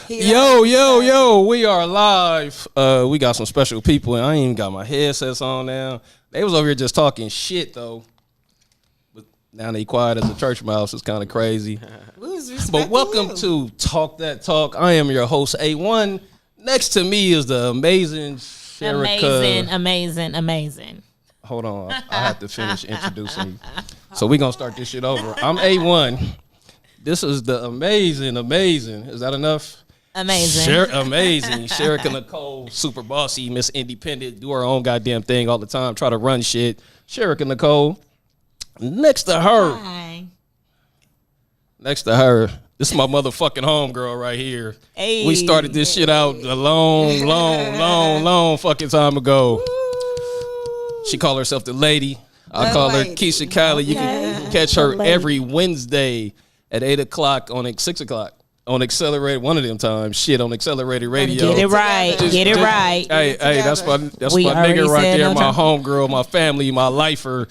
Yo, we are live. We got some special people, and I ain't even got my headsets on now. They was over here just talking shit, though. But now they quiet as a church mouse. It's kind of crazy. But welcome to Talk That Talk. I am your host, A1. Next to me is the amazing Sherika. Amazing. Hold on. I have to finish introducing you. So we're going to start this shit over. I'm A1. This is the amazing. Is that enough? Amazing. Amazing. Sherika Nicole, super bossy, Miss Independent, do her own goddamn thing all the time, try to run shit. Sherika Nicole. Next to her. Hi. This is my motherfucking homegirl right here. Hey. We started this shit out a long fucking time ago. Woo. She called herself the lady. I call her Keisha, Cali. You can catch her every Wednesday at 8 o'clock on 6 o'clock on Accelerated, one of them times. Shit, on Accelerated Radio. Get it right. Hey, that's my nigga right there, my homegirl, my family, my lifer.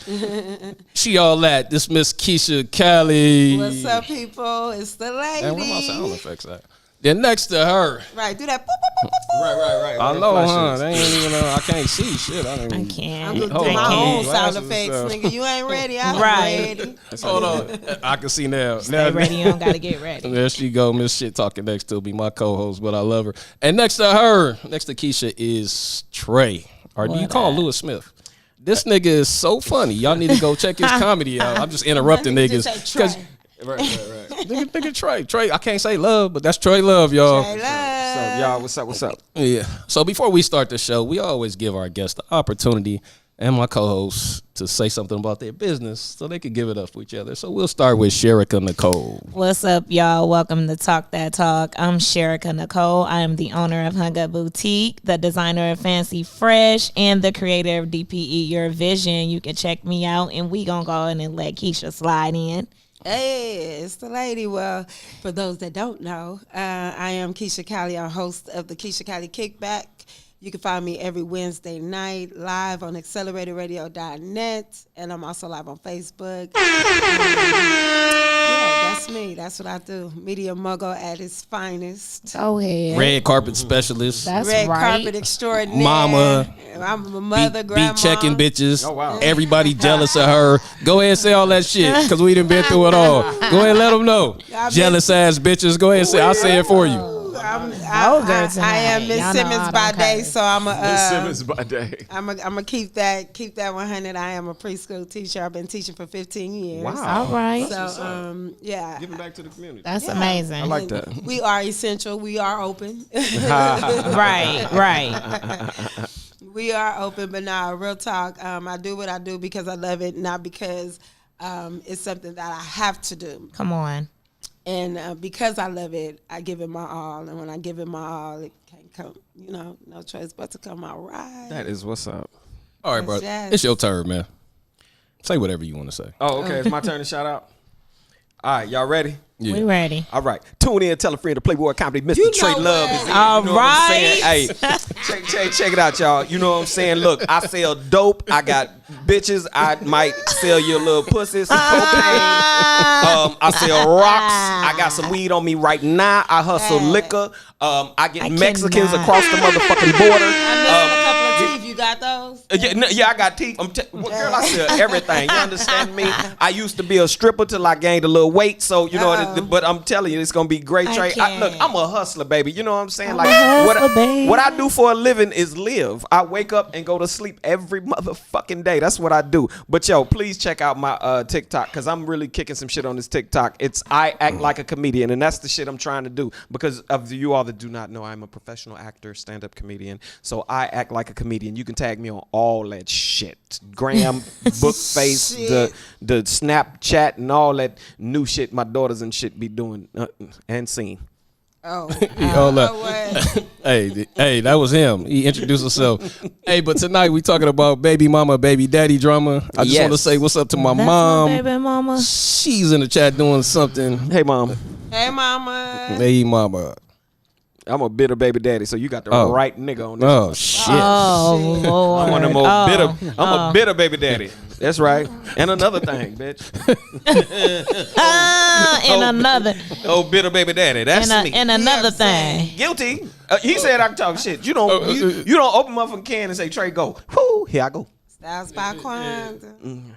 She all that. This Miss Keisha, Cali. What's up, people? It's the lady. And where my sound effects at? Then next to her. Right, do that. Boop, boop, boop, boop. Right. I know, huh? They ain't even. I can't see shit. I can't. I'm gonna do my own sound effects, nigga. You ain't ready. I'm ready. Hold on. I can see now. Stay ready. You don't gotta get ready. There she go, Miss Shit Talking next to me, my co-host, but I love her. And next to her, next to Keisha is Trey. Or do you call him Lewis Smith? This nigga is so funny. Y'all need to go check his comedy out. I'm just interrupting niggas. Right. Nigga Trey. I can't say love, but that's Trey Love, y'all. Trey Love. What's up? Yeah. So before we start the show, we always give our guests the opportunity and my co-hosts to say something about their business so they can give it up for each other. So we'll start with Sherika Nicole. What's up, y'all? Welcome to Talk That Talk. I'm Sherika Nicole. I am the owner of Hung Up Boutique, the designer of Fancy Fresh, and the creator of DPE Your Vision. You can check me out, and we gonna go in and let Keisha slide in. Hey, it's the lady. Well, for those that don't know, I am Keisha Cali, our host of the Keisha Cali Kickback. You can find me every Wednesday night live on acceleratedradio.net, and I'm also live on Facebook. Yeah, that's me. That's what I do. Media mogul at its finest. Go ahead. Red carpet specialist. That's Red right. carpet extraordinaire. Mama. I'm a mother, grandma. Be checking bitches. Oh, wow. Everybody jealous of her. Go ahead and say all that shit because we done been through it all. Go ahead and let them know. Jealous ass bitches. Go ahead and say. I'll say it for you. I am Miss Simmons by day, so I'm a Miss Simmons by day. I'm gonna keep that 100. I am a preschool teacher. I've been teaching for 15 years. Wow. All right. So yeah, Giving back to the community. That's amazing. I like that. we are essential. We are open. Right. We are open, but now real talk. I do what I do because I love it, not because it's something that I have to do. Come on. And because I love it, I give it my all. And when I give it my all, it can't come, no choice but to come out right. That is what's up. All right, bro. Yes. It's your turn, man. Say whatever you want to say. Oh, okay. It's my turn to shout out. All right, y'all ready? Yeah. We ready. All right. Tune in, tell a friend to Playboy Comedy. Mr. Trey Love is in. All You know what I'm right. saying? Hey, check it out, y'all. You know what I'm saying? Look, I sell dope. I got bitches. I might sell you a little pussy, some cocaine. I sell rocks. I got some weed on me right now. I hustle liquor. I get Mexicans across the motherfucking border. I'm missing a couple of teeth. You got those? Yeah, I got teeth. Girl, I sell everything. You understand me? I used to be a stripper till I gained a little weight. So, you know, but I'm telling you, it's going to be great, Trey. Look, I'm a hustler, baby. You know what I'm saying? Like, what I do for a living is live. I wake up and go to sleep every motherfucking day. That's what I do. But, yo, please check out my TikTok because I'm really kicking some shit on this TikTok. It's I Act Like a Comedian, and that's the shit I'm trying to do. Because of you all that do not know, I'm a professional actor, stand-up comedian. So I act like a comedian. You can tag me on all that shit. Gram, Bookface, the Snapchat, and all that new shit my daughters and shit be doing and seen. Hey, that was him. He introduced himself. Hey, but tonight we talking about baby mama, baby daddy drama. I just want to say what's up to my mom. My baby mama. She's in the chat doing something. Hey, mom. Hey, mama. Hey, mama. I'm a bitter baby daddy, so you got the right nigga on this. Oh shit! Oh Lord! I'm one of them bitter. I'm a bitter baby daddy. That's right. And another thing, bitch. And another. Oh, bitter baby daddy. That's me. And another thing. Guilty. He said I can talk shit. You don't. You don't open motherfucking can and say Trey go. Whoo, here I go. Styles by Kwanzaa.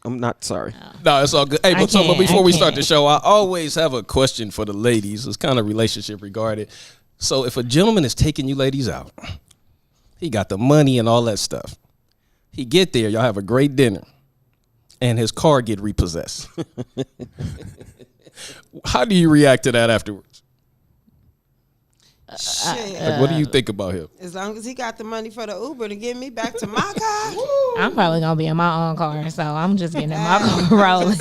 I'm not sorry. No, it's all good. Hey, but before we start the show, I always have a question for the ladies. It's kind of relationship regarded. So if a gentleman is taking you ladies out, he got the money and all that stuff. He get there, y'all have a great dinner, and his car get repossessed. How do you react to that afterwards? Shit. Like, what do you think about him? As long as he got the money for the Uber to get me back to my car. I'm probably gonna be in my own car, so I'm just getting in my car rolling.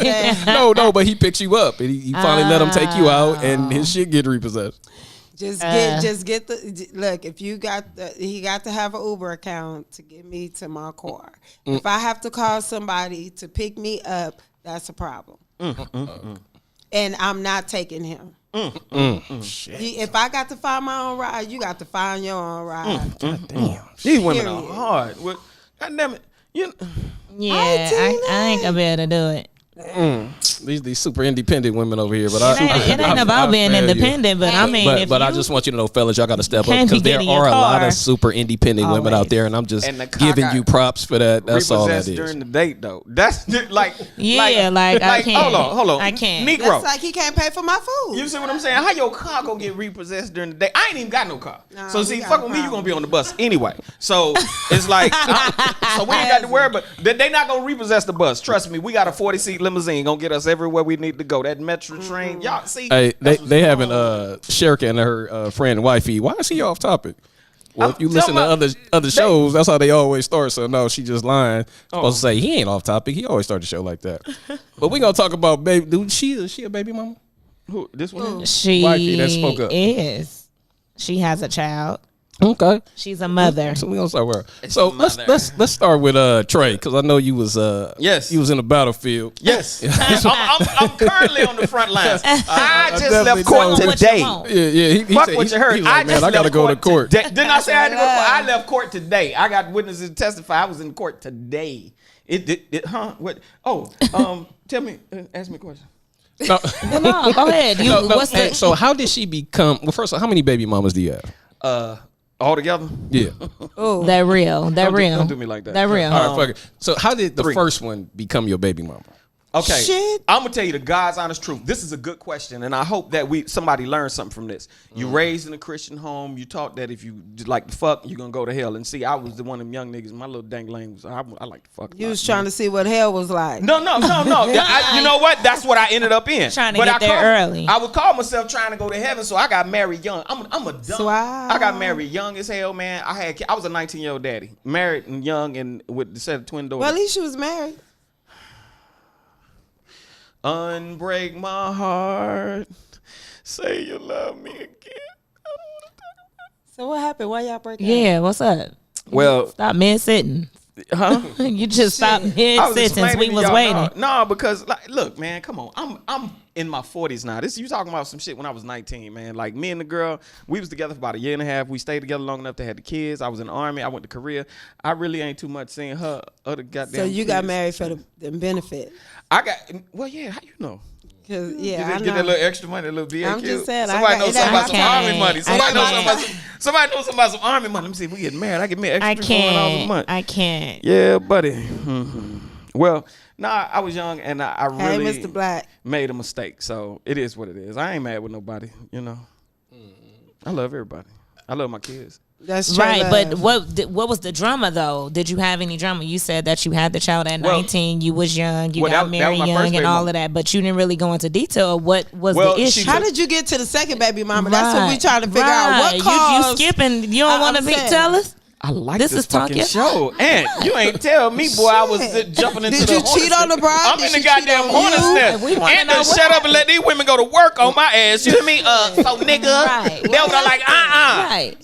No, but he picks you up, and he finally let him take you out, and his shit get repossessed. Just get the look. If you got he got to have an Uber account to get me to my car. If I have to call somebody to pick me up, that's a problem. And I'm not taking him. Shit. If I got to find my own ride, you got to find your own ride. God damn. These women are hard. God damn it. Yeah, I ain't gonna be able to do it. These super independent women over here, but It ain't about being independent, but I mean, but I just want you to know, fellas, y'all got to step up can't be because there getting your are a lot car. of super independent women out there, and I'm just giving you props for that. That's all that is. During the date, though. That's like I can't. Hold on. I can't. Negro. That's like he can't pay for my food. You see what I'm saying? How your car gonna get repossessed during the day? I ain't even got no car. Nah, so we see, got fuck a with me, you problem. gonna be on the bus anyway. So it's like, so we ain't got to worry, but they not gonna repossess the bus. Trust me, we got a 40-seat limousine gonna get us everywhere we need to go. That metro train, y'all see. Hey, they having Sherika and her friend and wifey. Why is he off topic? Well, if you listen to other shows, that's how they always start. So no, she just lying. Supposed to say he ain't off topic. He always start the show like that. But we gonna talk about baby. Dude, is she a baby mama? Who this one? She Wifey that spoke up. is. She has a child. Okay. She's a mother. So we gonna start with her. So let's start with Trey, because I know you was Yes. you was in the battlefield. Yes. I'm currently on the front lines. I just left definitely court know. today. Yeah. He Fuck said, what you heard. He was like, man, just I gotta left go to court. today. Didn't I say I had to go to court? I left court today. I got witnesses to testify. I was in court today. What? Tell me. Ask me a question. No. No, go ahead. So how did she become? Well, first of all, how many baby mamas do you have? All together? Yeah. Oh, That real. Don't do me like that. That real. All right, fuck it. So how did the 3. first one become your baby mama? Okay, Shit. I'm gonna tell you the God's honest truth. This is a good question, and I hope that somebody learns something from this. You raised in a Christian home. You taught that if you like to fuck, you're gonna go to hell. And see, I was the one of them young niggas. My little dang lane was I like to fuck. you was trying to see what hell was like. No. You know what? That's what I ended up in. Trying to get there early. I would call myself trying to go to heaven, so I got married young. I'm a dumb. Wow. I got married young as hell, man. I was a 19-year-old daddy, married and young, and with the set of twin daughters. Well, at least you was married. Unbreak my heart. Say you love me again. So what happened? Why y'all break up? Yeah, what's up? Well, Stop mid-sitting. huh? You just stopped I was mid-sitting. explaining We to was y'all, waiting. No, because like, look, man, come on. I'm in my 40s now. This you talking about some shit when I was 19, man. Like me and the girl, we was together for about a year and a half. We stayed together long enough to have the kids. I was in the army. I went to Korea. I really ain't too much seeing her other goddamn. So you got kids. married for the benefit. Well, yeah. How you know? Cause You I just know. get that little extra money, a little BQ. I'm just saying, Somebody knows something about some army money. Somebody knows something about some army money. Let me see if we get married. I get me an I extra $400 a can't. month. I can't. Yeah, buddy. Mm-hmm. Well, I was young and I Hey, really Mr. Black. made a mistake. So it is what it is. I ain't mad with nobody, you know. I love everybody. I love my kids. That's Right, love. but what was the drama though? Did you have any drama? You said that you had the child at 19. You was young. You got that married was my first young, baby and all mama. of that. But you didn't really go into detail. What was Well, the she issue? How did you get to the second baby mama? That's what we trying to figure out. Right. What caused? You skipping? You don't want to I'm saying. tell us? I like This this is Talk fucking Your show. And you ain't tell me, boy, I was Shit. jumping into Did the you hornet's cheat on the nest. bride? I'm Did in the she cheat goddamn on hornet's you? nest. We wanna And know to what shut up and let these women go to work on my ass. You hear me? So nigga. Right. They were like, Right.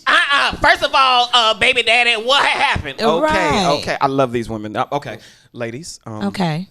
First of all, baby daddy, what happened? Right. Okay. I love these women. Okay. Ladies. Okay.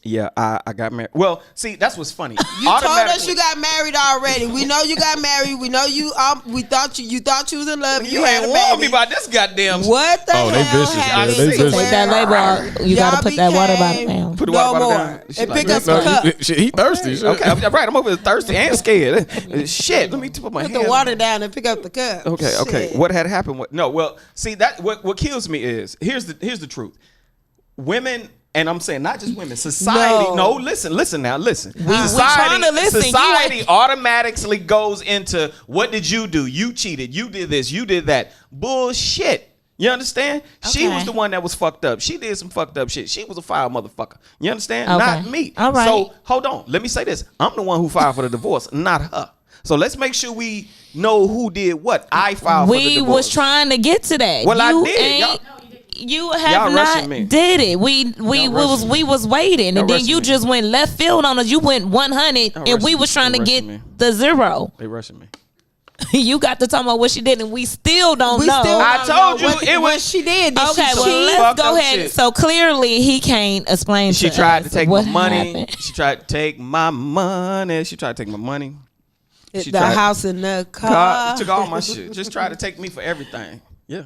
Yeah, I got married. Well, see, that's what's funny. You told us you got married already. We know you got married. We know you. We thought you thought you was in love. You had ain't a warned baby. me about this goddamn. What the hell? they vicious, happened? man. They vicious. Take that label out. You got to put that water bottle down. Put the No water bottle more. down. She And like, pick up some cup. Shit, he thirsty. Shit. Okay, I'm right. I'm over here thirsty and scared. Shit, let me put my Put hand. the water down and pick up the cup. Okay. Shit. What had happened? No, well, see that what kills me is here's the truth. Women, and I'm saying not just women, society. No, listen now. trying to listen. Society automatically goes into what did you do? You cheated. You did this. You did that. Bullshit. You understand? She Okay. was the one that was fucked up. She did some fucked up shit. She was a foul motherfucker. You understand? Okay. Not me. All right. So hold on. Let me say this. I'm the one who filed for the divorce, not her. So let's make sure we know who did what. I filed for the We divorce. was trying to get to that. Well, I You did. ain't- You have Y'all not rushing me. did it. We was waiting, Y'all and then rushing you me. just went left field on us. You went 100, Y'all and we rushing was me. trying to Y'all get rushing me. the 0. They rushing me. You got to talk about what she did, and we still don't We know. still I don't told know you it what was- she did. Did Okay, she well cheat? let's Fucked go up ahead. shit. So clearly he can't explain. She to tried us to take what my money. happened. She tried to take my money. She tried to take my money. She The tried- house and the car. God, took all my shit. Just tried to take me for everything. Yeah.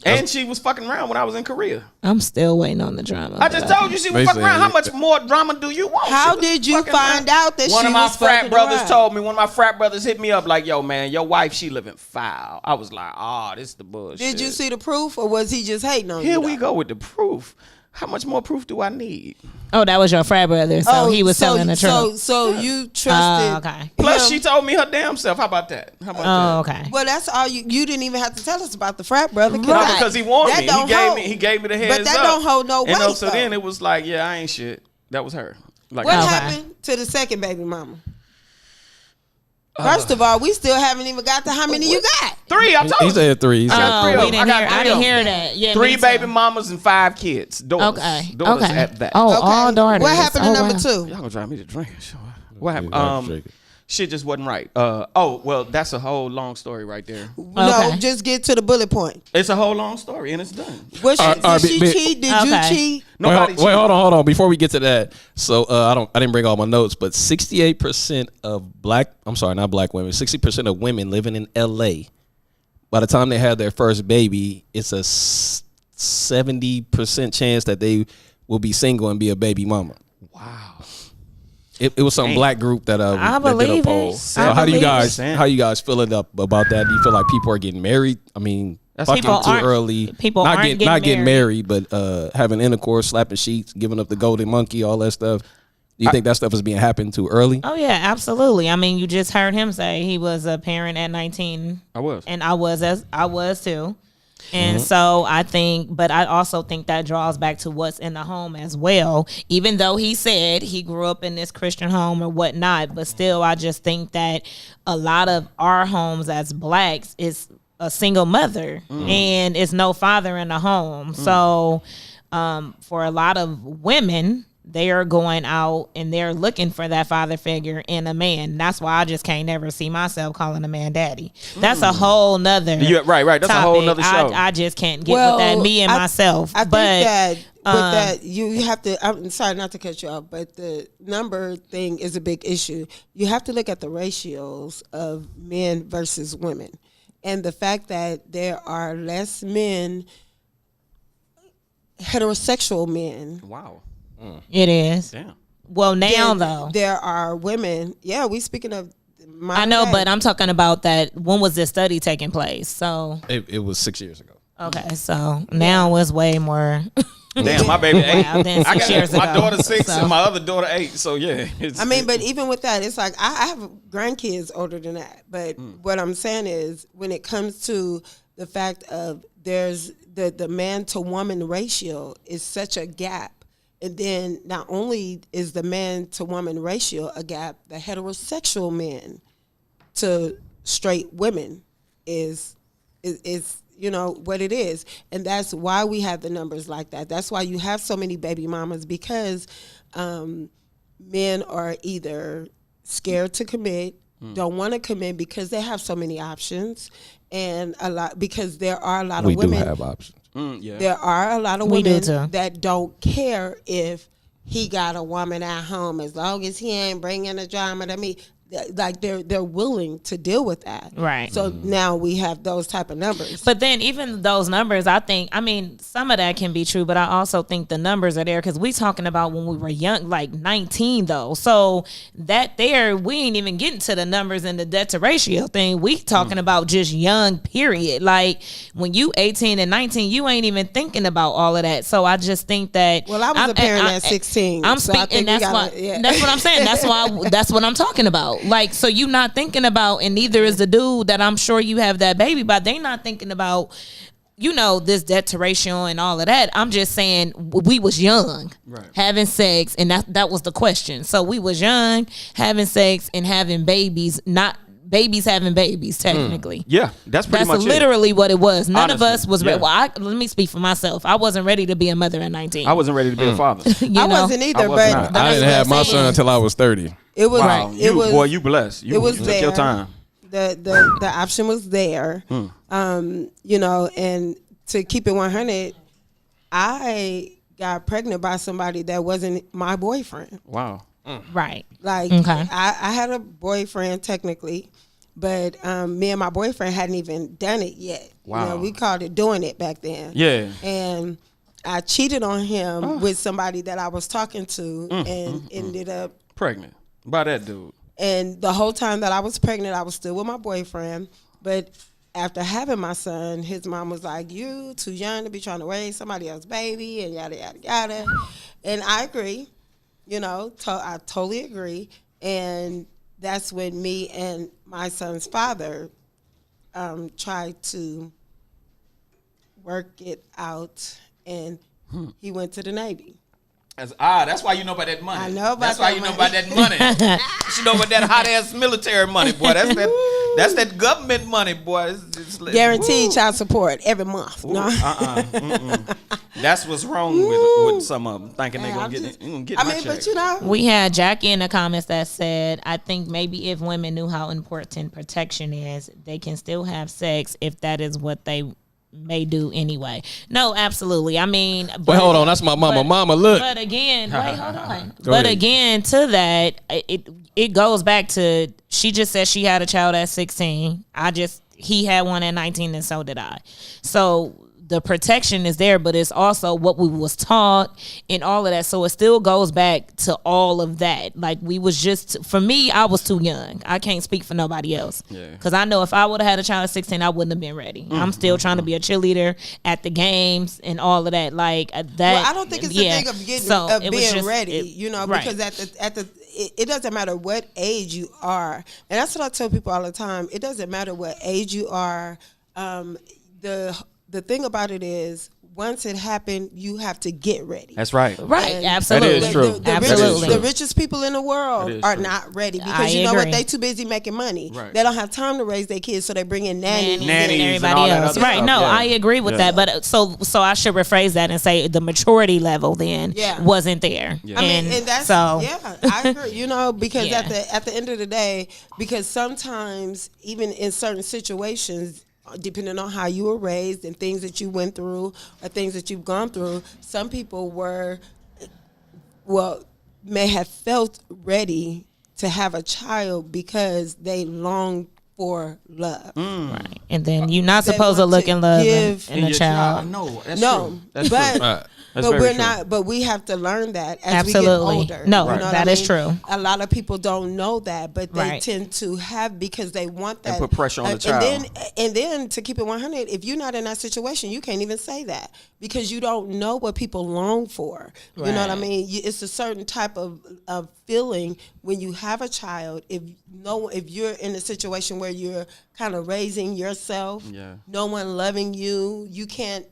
And she was fucking around when I was in Korea. I'm still waiting on the drama. I just told you she was fucking Basically, around. How much more drama do you want? How She was did you fucking find around. out that One she of my was frat fucking brothers around? told me. One of my frat brothers hit me up like, "Yo, man, your wife, she living foul." I was like, "Oh, this the bullshit." Did you see the proof, or was he just hating on you? Here we though? go with the proof. How much more proof do I need? Oh, that was your frat brother, so he was telling the truth. So you trusted. Okay. Plus, him. she told me her damn self. How about that? How about Oh, that? okay. Well, that's all you. You didn't even have to tell us about the frat brother, No, that- because he warned that me. don't hold. He gave me the heads up. But that don't hold no weight. And so though. then it was like, yeah, I ain't shit. That was her. Like, What Okay. happened to the second baby mama? First of all, we still haven't even got to how many you got. 3, I told He you. said 3. He said got Oh, three of we them. didn't I got hear. three I of didn't them. hear that. Yeah, 3 me too. baby mamas and 5 kids. Daughters. Okay. Daughters Okay. at that. Oh, Okay. all daughters. What happened to Oh, number wow. 2? Y'all gonna drive me to drink. Sure. What happened? Shake it. Shit just wasn't right. Oh, well, that's a whole long story right there. No, Okay. just get to the bullet point. It's a whole long story and it's done. Was she, All right, did she be- cheat? Did Okay. you cheat? Nobody Wait, hold on. Before we get to that, so I didn't bring all my notes, but 68% of not black women, 60% of women living in LA, by the time they have their first baby, it's a 70% chance that they will be single and be a baby mama. Wow. It was some black group that I that did believe a poll. it. So I how do you believe guys feeling up about that? Do you feel like people are getting married? I mean, fucking People too aren't- early. people not aren't getting married, but having intercourse, slapping sheets, giving up the golden monkey, all that stuff. Do you think that stuff is being happened too early? Oh yeah, absolutely. I mean, you just heard him say he was a parent at 19. I was. And I was too. And so but I also think that draws back to what's in the home as well. Even though he said he grew up in this Christian home or whatnot, but still, I just think that a lot of our homes as blacks is a single mother and it's no father in the home. So for a lot of women, they are going out and they're looking for that father figure in a man. That's why I just can't never see myself calling a man daddy. That's a whole nother Right. That's a whole topic. nother show. I just can't get with that, me and myself. I think but that with that you have to. I'm sorry not to cut you off, but the number thing is a big issue. You have to look at the ratios of men versus women, and the fact that there are less men, heterosexual men. Wow. it is. Damn. Well, now than though. there are women. Yeah, we speaking of. I know, but I'm talking about that. When was this study taking place? So, It was 6 years ago. okay. So now it's way more. Damn, my baby 8. Wow, then 6 years my ago. daughter 6 So- and my other daughter 8. So yeah. I mean, but even with that, it's like I have grandkids older than that. But what I'm saying is, when it comes to the fact of there's the man to woman ratio is such a gap. And then not only is the man to woman ratio a gap, the heterosexual men to straight women is you know what it is. And that's why we have the numbers like that. That's why you have so many baby mamas, because men are either scared to commit, don't want to commit because they have so many options, and because there are a lot We of women. do have options. yeah. There are a lot of We do women too. that don't care if he got a woman at home. As long as he ain't bringing the drama to me, like they're willing to deal with that. Right. So now we have those type of numbers. But then even those numbers, I mean, some of that can be true, but I also think the numbers are there because we talking about when we were young, like 19 though. So that there, we ain't even getting to the numbers and the debt to ratio thing. We talking about just young, period. Like when you 18 and 19, you ain't even thinking about all of that. So I just think that. Well, I was a parent at 16. I'm so speaking, that's what I'm saying. That's what I'm talking about. Like, so you not thinking about, and neither is the dude that I'm sure you have that baby by. They not thinking about, this debt to ratio and all of that. I'm just saying we was young, having sex, and that was the question. So we was young, having sex, and having babies, not babies having babies, technically. Yeah, that's pretty much literally it. what it was. None Honestly, of us was ready. Well, let me speak for myself. I wasn't ready to be a mother at 19. I wasn't ready to be a father. I wasn't either, but I didn't have my son until I was 30. It was. Wow, boy, you blessed. You was took there. your time. The option was there. And to keep it 100, I got pregnant by somebody that wasn't my boyfriend. Wow. Right. Like, okay. I had a boyfriend technically, but me and my boyfriend hadn't even done it yet. Wow. We called it doing it back then. Yeah. And I cheated on him with somebody that I was talking to and ended up pregnant by that dude. And the whole time that I was pregnant, I was still with my boyfriend. But after having my son, his mom was like, "You too young to be trying to raise somebody else's baby," and yada, yada, yada. And I agree. I totally agree. And that's when me and my son's father tried to work it out, and he went to the Navy. That's why you know about that money. I know about That's why that you know money. about that money. You know about that hot ass military money, boy. That's that government money, boy. It's Guaranteed child support every month. No. That's what's wrong with some of them, thinking they're gonna get my check. But we had Jackie in the comments that said, I think maybe if women knew how important protection is, they can still have sex if that is what they may do anyway. No, absolutely. I mean, Wait, hold on. That's my mama. Mama, look. But again, wait, hold on. Go but ahead. again, to that, it goes back to, she just said she had a child at 16. He had one at 19, and so did I. So the protection is there, but it's also what we was taught and all of that. So it still goes back to all of that. Like for me, I was too young. I can't speak for nobody else. Because I know if I would have had a child at 16, I wouldn't have been ready. I'm still trying to be a cheerleader at the games and all of that. Like that. Well, I don't think it's a thing of being ready, right. because it doesn't matter what age you are. And that's what I tell people all the time. It doesn't matter what age you are. The thing about it is, once it happened, you have to get ready. That's right. Right, And absolutely. That is true. The richest people in the world are not ready because you know what? They too busy making money. Right. They don't have time to raise their kids, so they bring in nannies and and everybody all that else. other Right. stuff. No, Yeah. I agree with that. But so I should rephrase that and say the maturity level then wasn't there. Yeah. and that's I agree. Because at the end of the day, because sometimes even in certain situations, depending on how you were raised and things that you went through or things that you've gone through, some people may have felt ready to have a child because they longed for love. Right. And then you're not supposed to look in love in a child. No, that's No, true. That's but true. but we're not. But we have to learn that as we get Absolutely. older. No, You know that what is I true. mean? A lot of people don't know that, but they Right. tend to have because they want that. And put pressure on the child. And then to keep it 100, if you're not in that situation, you can't even say that because you don't know what people long for. You know what I Right. mean? It's a certain type of feeling when you have a child. If you're in a situation where you're kind of raising yourself, no one loving you, you can't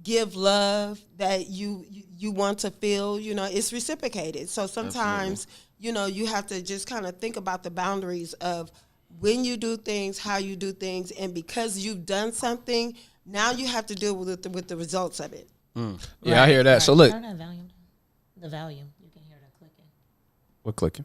give love that you want to feel, it's reciprocated. So sometimes, you have to just kind of think about the boundaries of when you do things, how you do things, and because you've done something, now you have to deal with the results of it. Yeah, I hear that. So look. Turn that volume. The volume. You can hear the clicking What clicking?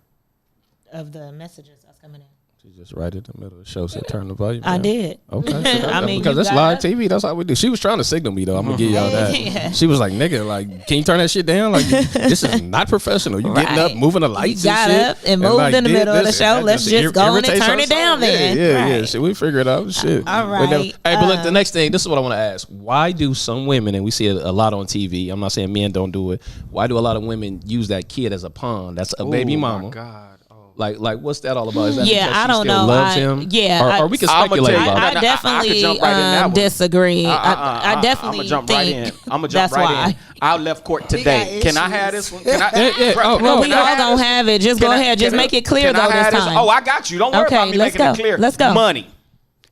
of the messages that's coming in. She just right in the middle of the show said turn the volume I down. did. Okay. I mean, because you it's live TV. That's how we do. She was trying to signal me though. I'm gonna give y'all that. Yeah. She was like, "Nigga, like, can you turn that shit down? Like, this is not professional. You getting up, Right. moving the lights You and got shit, up and moved like, in the did middle of the this, show. and Let's that just go in and irritates turn her it down soul. then. Yeah. Right. Shit, we figure it out. Shit. All But then- right. hey, but look, the next thing. This is what I want to ask. Why do some women, and we see it a lot on TV. I'm not saying men don't do it. Why do a lot of women use that kid as a pawn? That's a baby mama. Oh my God. Like, what's that all about? Is that Yeah, because I she don't still know. loves him? Yeah, or we can I'ma speculate tell you, about I it. I definitely could jump right in that one. disagree. I I'm definitely gonna jump think right in. I'm gonna jump that's right why. in. I left court today. got Can I issues. have this one? Can I? Yeah. Bro, Oh, can no. We I all have gonna this? have it. Just Can go I- ahead. Just can I- make it clear can I though have this time. Oh, I got you. Don't worry Okay, about me let's making go. it clear. Let's go. Money.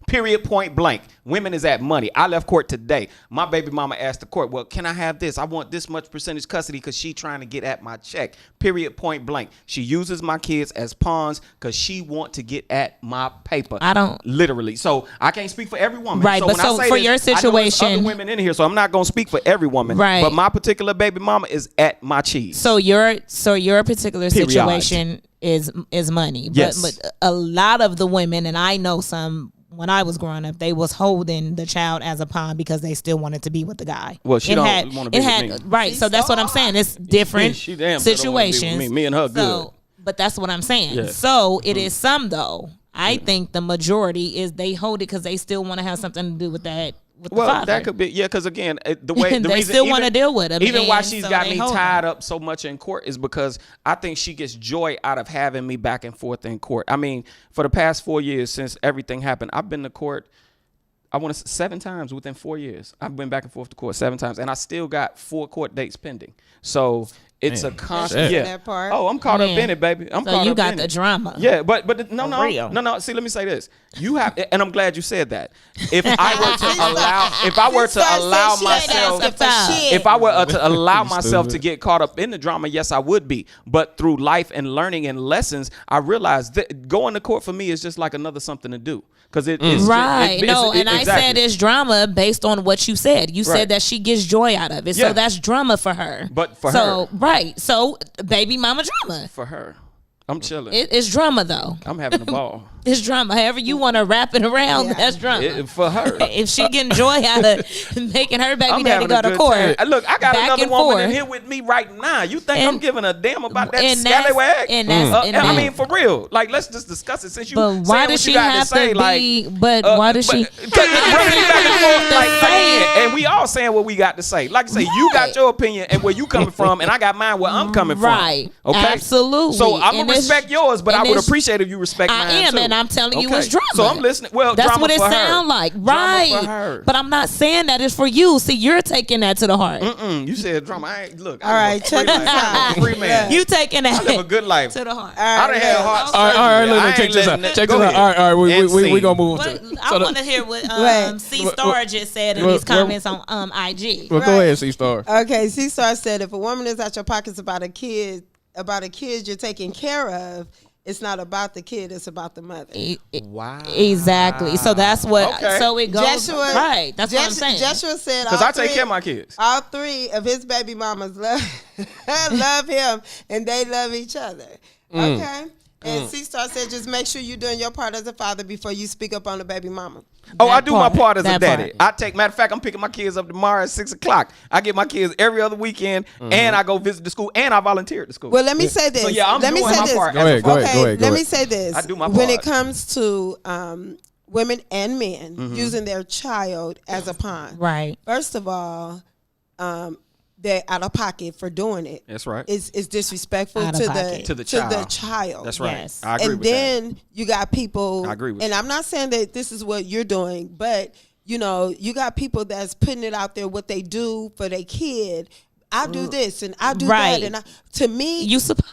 Period, point blank. Women is at money. I left court today. My baby mama asked the court, well, can I have this? I want this much percentage custody because she trying to get at my check. Period, point blank. She uses my kids as pawns because she want to get at my paper. I don't- Literally. So I can't speak for every woman. Right, but when I so say for this, your I know there's situation- other women in here, so I'm not going to speak for every woman. Right. But my particular baby mama is at my cheese. So your particular Period. situation is money. Yes. But a lot of the women, and I know some when I was growing up, they was holding the child as a pawn because they still wanted to be with the guy. Well, she don't wanna be with me. Right. So that's what I'm saying. It's different She damn sure don't wanna be with situations. me and her good. But that's what I'm saying. Yeah. So it is some though. I think the majority is they hold it because they still want to have something to do with that. With the father. That could be, yeah, because again, the way the They reason still wanna deal with him, even why and she's so got they me hold tied him. up so much in court is because I think she gets joy out of having me back and forth in court. I mean, for the past 4 years since everything happened, I've been to court. I want to 7 times within 4 years. I've been back and forth to court 7 times, and I still got 4 court dates pending. So it's a constant. shit. Yeah. That part. Oh, I'm caught up Man. in it, baby. I'm So caught you up got in the it. drama. Yeah, but no. See, let me say this. You have, and I'm glad you said that. If I were to allow myself, if I were to allow myself to get caught up in the drama, yes, I would be. But through life and learning and lessons, I realized that going to court for me is just like another something to do. Because it's Right. And I said exactly. it's drama based on what you said. You Right. said that she gets joy out of it. Yeah. So that's drama for her. But for so, her. Right. So baby mama drama. For her, I'm chilling. It's drama though. I'm having a ball. It's drama. However you want to wrap it around, Yeah. that's drama. For her. If she getting joy out of making her baby I'm daddy having go a to good court. time. Look, I got back another and woman forth. in here with me right now. You think I'm And- giving a damn about that and that's- scallywag? and that's- and I that- mean, for real. Like, let's just discuss it. Since you But why saying does what she you got have to say, to like, be? But why does she? Cause it brings me back and forth, like, Say it. and we all saying what we got to say. Like I say, you got your opinion and where you coming from, and I got mine where I'm coming from. Right. Okay. Absolutely. So I'm And gonna it's- respect yours, but I and would it's- appreciate if you respect I mine am, too. and I'm telling you Okay. it's drama. So I'm listening. Well, That's drama what it for her. sound like, Drama right? for her. But I'm not saying that it's for you. See, you're taking that to the heart. You said drama. I ain't look. All right, check this out. Free man. You taking I live a that good life. to the heart. I done had heart All right, surgery. look, I check ain't this letting out. that- Check go this out. ahead. All right, And we scene. gonna move What, to. I want to hear what Right. C Star just said in Well, his comments on IG. Well, go ahead, C Star. Okay, C-Star said if a woman is out your pockets about a kid you're taking care of, it's not about the kid, it's about the mother. Wow. Exactly. So that's what. Okay. So it goes Joshua, right. That's what I'm saying. Joshua said Because all I take three- care of my kids. All 3 of his baby mamas love love him, and they love each other. Okay. And C-Star said, just make sure you're doing your part as a father before you speak up on the baby mama. Oh, That I do my part as a that daddy. part. Matter of fact, I'm picking my kids up tomorrow at 6:00. I get my kids every other weekend, and I go visit the school, and I volunteer at the school. Well, let me say this. So yeah, I'm let me doing say my this. part. Go ahead, go ahead, go ahead. Let me say this. I do my When part. it comes to women and men using their child as a pawn. Right. First of all, they're out of pocket for doing it. That's right. It's disrespectful Out of to pocket. To the child. That's right. Yes. I agree And with that. then you got people. I agree with and that. I'm not saying that this is what you're doing, but you got people that's putting it out there what they do for their kid. I do this and I do Right. that, and to me,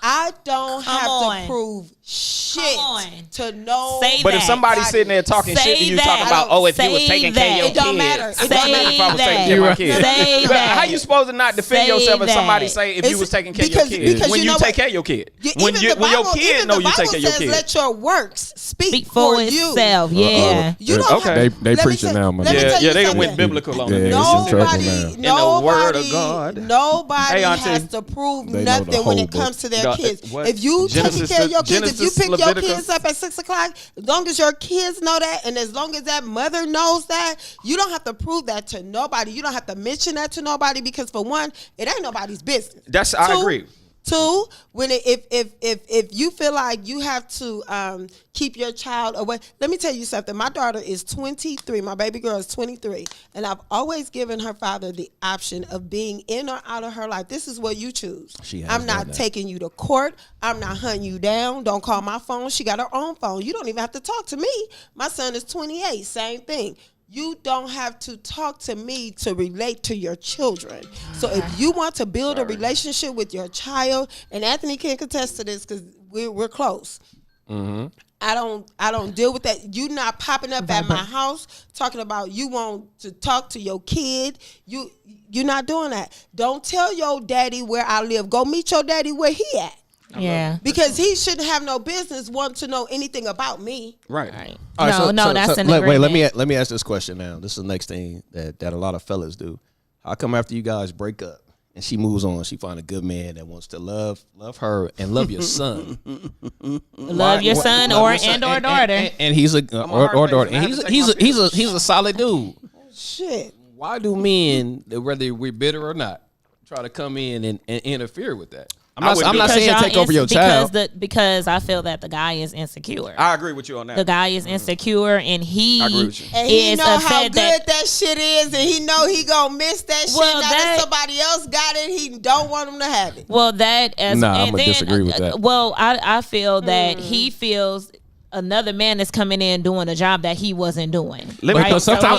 I don't Come have on. to prove shit on. to know. Say But if that. somebody's sitting there talking Say shit and you that. talking about, oh, if you was Say taking care of that. your It don't kids. matter. It don't matter if I was Say taking care of my that. kids. Say But that. how you supposed to not defend Say yourself if somebody that. say if It's- you was taking care of your because kids when you you know take what? care of your kid? Even When the your Bible- kid even know the you take Bible care of your says, kid. let your works speak Speak for you. itself. Yeah. You don't Okay. have- They let me preaching say- now, my let me nigga. tell you they something. went biblical on Yeah, it. it's in trouble Nobody, now. In the word of God. nobody has to prove nothing when it comes to their kids. If you taking care of your kids, if you pick your kids up at 6 o'clock, as long as your kids know that, and as long as that mother knows that, you don't have to prove that to nobody. You don't have to mention that to nobody, because for one, it ain't nobody's business. I agree. Two, when if you feel like you have to keep your child away, let me tell you something. My daughter is 23. My baby girl is 23, and I've always given her father the option of being in or out of her life. This is what you choose. I'm not taking you to court. I'm not hunting you down. Don't call my phone. She got her own phone. You don't even have to talk to me. My son is 28. Same thing. You don't have to talk to me to relate to your children. So if you want to build a relationship with your child, and Anthony can contest to this because we're close. Mm-hmm. I don't deal with that. You not popping up at my house talking about you want to talk to your kid. You're not doing that. Don't tell your daddy where I live. Go meet your daddy where he at. Yeah, because he shouldn't have no business wanting to know anything about me. Right. All right. No, that's an agreement. Wait, let me ask this question now. This is the next thing that a lot of fellas do. How come after you guys break up and she moves on, she find a good man that wants to love her and love your son, love your son or daughter, and he's a or daughter, and he's a solid dude. Shit. Why do men, whether we're bitter or not, try to come in and interfere with that? I'm not saying take over your child. Because I feel that the guy is insecure. I agree with you on that. The guy is insecure, and he know how good that shit is, and he know he gonna miss that shit. Now that somebody else got it, he don't want him to have it. Well, I'm gonna disagree with that. Well, I feel that he feels another man is coming in doing a job that he wasn't doing. But sometimes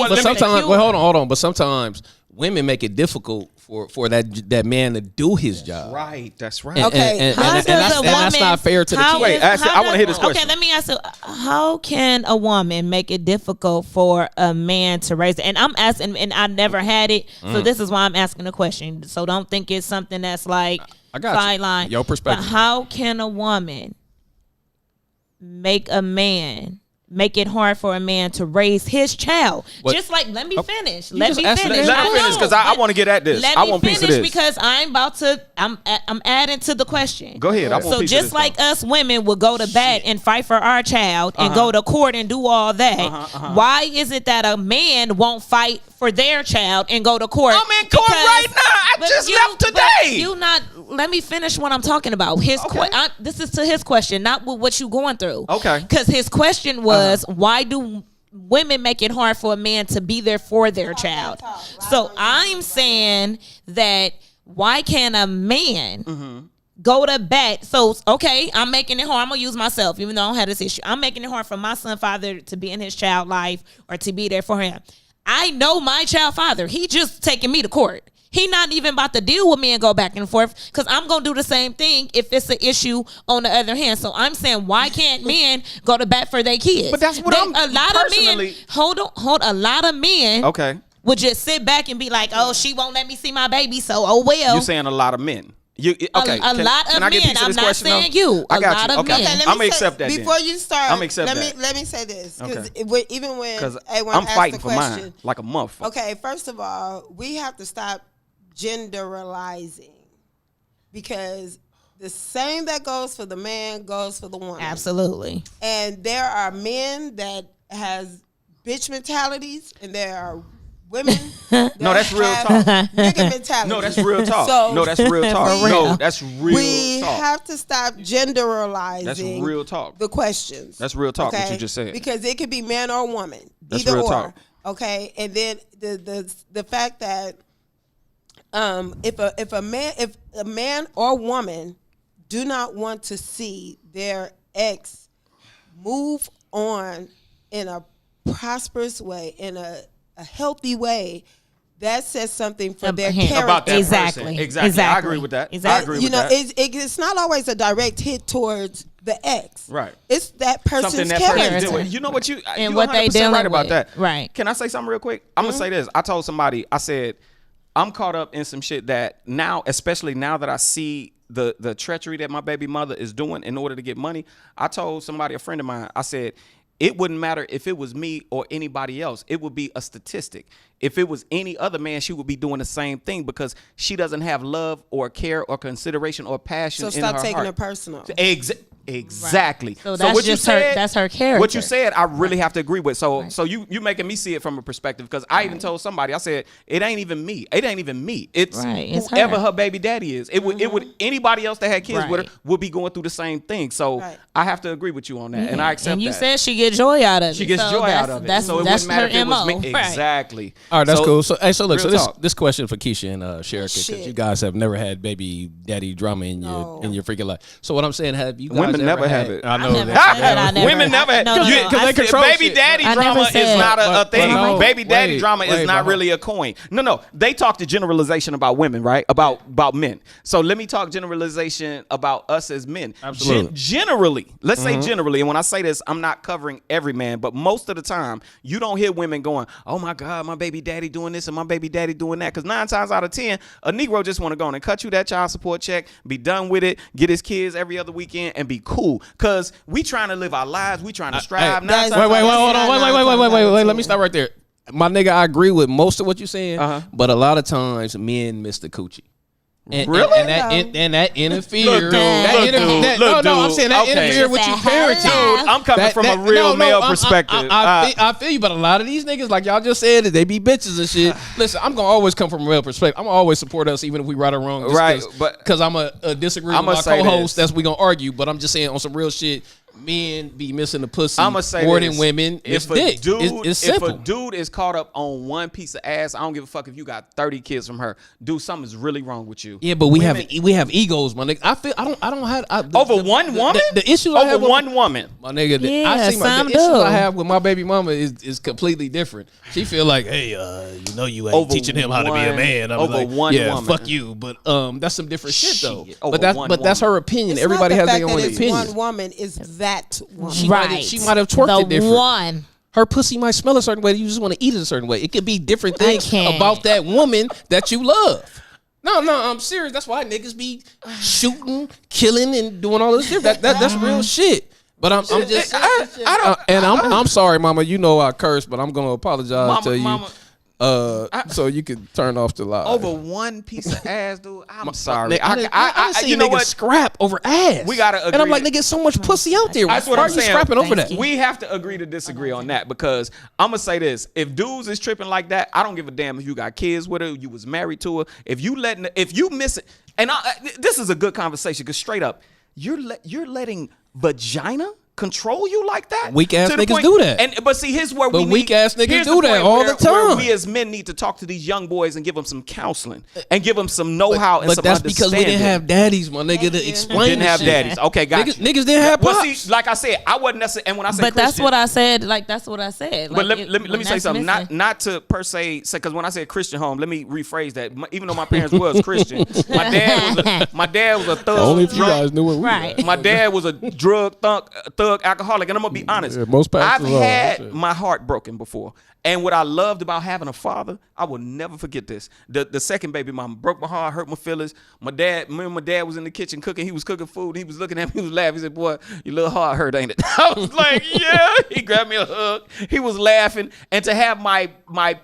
women make it difficult for that man to do his job. That's right. And that's not fair to the kid. Wait, I want to hear this question. Okay, let me ask you, how can a woman make it difficult for a man to raise it? And I'm asking, and I never had it, so this is why I'm asking the question. So don't think it's something that's like sideline. Your perspective. But how can a woman make it hard for a man to raise his child? Just like, let me finish. Let me finish because I want to get at this. I want a piece of this. Because I'm adding to the question. Go ahead. So just like us women would go to bat and fight for our child and go to court and do all that, why is it that a man won't fight for their child and go to court? I'm in court right now. I just left today. Let me finish what I'm talking about. This is to his question, not with what you going through. Okay. Because his question was, why do women make it hard for a man to be there for their child? So I'm saying that why can't a man go to bat? So, okay, I'm making it hard. I'm going to use myself, even though I don't have this issue. I'm making it hard for my son father to be in his child life or to be there for him. I know my child father. He just taking me to court. He not even about to deal with me and go back and forth, because I'm going to do the same thing if it's an issue on the other hand. So I'm saying, why can't men go to bat for their kids? But that's what a lot of men would just sit back and be like, oh, she won't let me see my baby, so oh well. You're saying a lot of men. A lot of men. I'm not saying you. A lot of men. Okay, I'm gonna accept that. Before you start, I'm accept that. Let me say this, because even when A1 I'm asked fighting the for question, mine like a motherfucker. Okay, first of all, we have to stop generalizing, because the same that goes for the man goes for the woman. Absolutely. And there are men that has bitch mentalities, and there are women that no, that's real have talk. nigga mentality. No, that's real talk. That's real talk. That's real we talk. We have to stop generalizing. That's real talk. The questions. That's real talk. What you just said. Because it could be man or woman. That's either real or. Talk. Okay, and then the fact that if a man or woman do not want to see their ex move on in a prosperous way, in a healthy way, that says something for their character. About that exactly. person. Exactly. I agree with that. Exactly. I agree with that. It's not always a direct hit towards the ex. Right. It's that person's something that character. person with. You know what you and you what they dealing right about with. that. Right. Can I say something real quick? I'm gonna say this. I told somebody. I said, I'm caught up in some shit that now, especially now that I see the treachery that my baby mother is doing in order to get money. I told somebody, a friend of mine, I said, it wouldn't matter if it was me or anybody else. It would be a statistic. If it was any other man, she would be doing the same thing because she doesn't have love or care or consideration or passion in her heart. So stop taking it personal. Exactly. Right. So that's what just you said, that's her character. What you said, I really have to agree with. So you making me see it from a perspective because I even told somebody, I said, it ain't even me. It ain't even me. It's whoever her baby daddy is. It would anybody else that had kids with her would be going through the same thing. So I have to agree with you on that, and I accept that. And you said she get joy out of it. She gets joy out of it. So it wouldn't matter if it was me. Exactly. All right, that's cool. So look, this question for Keisha and Sherika, because you guys have never had baby daddy drama in your freaking life. So what I'm saying, have you guys women never have it? I know that. Women never had baby daddy drama is not a thing. Baby daddy drama is not really a coin. No. They talk the generalization about women, right? About men. So let me talk generalization about us as men. Absolutely. Generally, let's say generally, and when I say this, I'm not covering every man, but most of the time, you don't hear women going, "Oh my God, my baby daddy doing this and my baby daddy doing that." Because 9 times out of 10, a Negro just want to go on and cut you that child support check, be done with it, get his kids every other weekend, and be cool. Because we trying to live our lives, we trying to strive. Wait, hold on. Wait. Let me stop right there. My nigga, I agree with most of what you're saying, but a lot of times men miss the coochie. Really? And that interferes. Look, dude. I'm saying that interferes with you parenting. Dude, I'm coming from a real male perspective. I feel you, but a lot of these niggas, like y'all just said, they be bitches and shit. Listen, I'm gonna always come from a real perspective. I'm gonna always support us, even if we right or wrong. Right, but because I'm a disagree with my co-host, that's we gonna argue. But I'm just saying on some real shit. Men be missing the pussy more than women. It's dick. It's simple. If a dude is caught up on one piece of ass, I don't give a fuck if you got 30 kids from her. Dude, something's really wrong with you. Yeah, but we have egos, my nigga. I don't have over one woman. The issues I have over one woman, my nigga. Yeah, I see the issues I have with my baby mama is completely different. She feel like, hey, you ain't teaching him how to be a man. I'm over like, one woman. Fuck you. But that's some different shit though. But that's her opinion. Everybody has their own opinion. One woman is that woman. She might have twerked it different. One. Her pussy might smell a certain way. You just want to eat it a certain way. It could be different things about that woman that you love. No, I'm serious. That's why niggas be shooting, killing, and doing all this different. That's real shit. But I'm just, I'm sorry, mama. You know I curse, but I'm gonna apologize to you. So you can turn off the live. Over one piece of ass, dude. I'm sorry. I see you know what? Scrap over ass. We gotta agree. And I'm like, nigga, so much pussy out there. That's what Why I'm are you saying. scrapping over that? We have to agree to disagree on that because I'm gonna say this: if dudes is tripping like that, I don't give a damn if you got kids with her, you was married to her. If you miss it, and this is a good conversation because straight up, you're letting vagina control you like that? Weak ass niggas do that. But see, here's where weak ass niggas do that all the time. We as men need to talk to these young boys and give them some counseling and give them some know-how and some that's understanding. because we didn't have daddies, my nigga, to explain. Didn't have daddies. Okay, got niggas didn't have pops. Well, see, like I said, I wasn't necessarily. And when I say, but that's what I said. Like that's what I said. But let me say something. Not to per se, because when I said Christian home, let me rephrase that. Even though my parents was Christian, my dad was a thug. Only if you guys knew it. Right. My dad was a drug thug alcoholic, and I'm gonna be honest. Yeah, most I've had my heart broken before. And what I loved about having a father, I will never forget this. The second baby mama broke my heart, hurt my feelings. My dad was in the kitchen cooking. He was cooking food. And he was looking at me, he was laughing. He said, "Boy, your little heart hurt, ain't it?" I was like, "Yeah." He grabbed me a hug. He was laughing. And to have my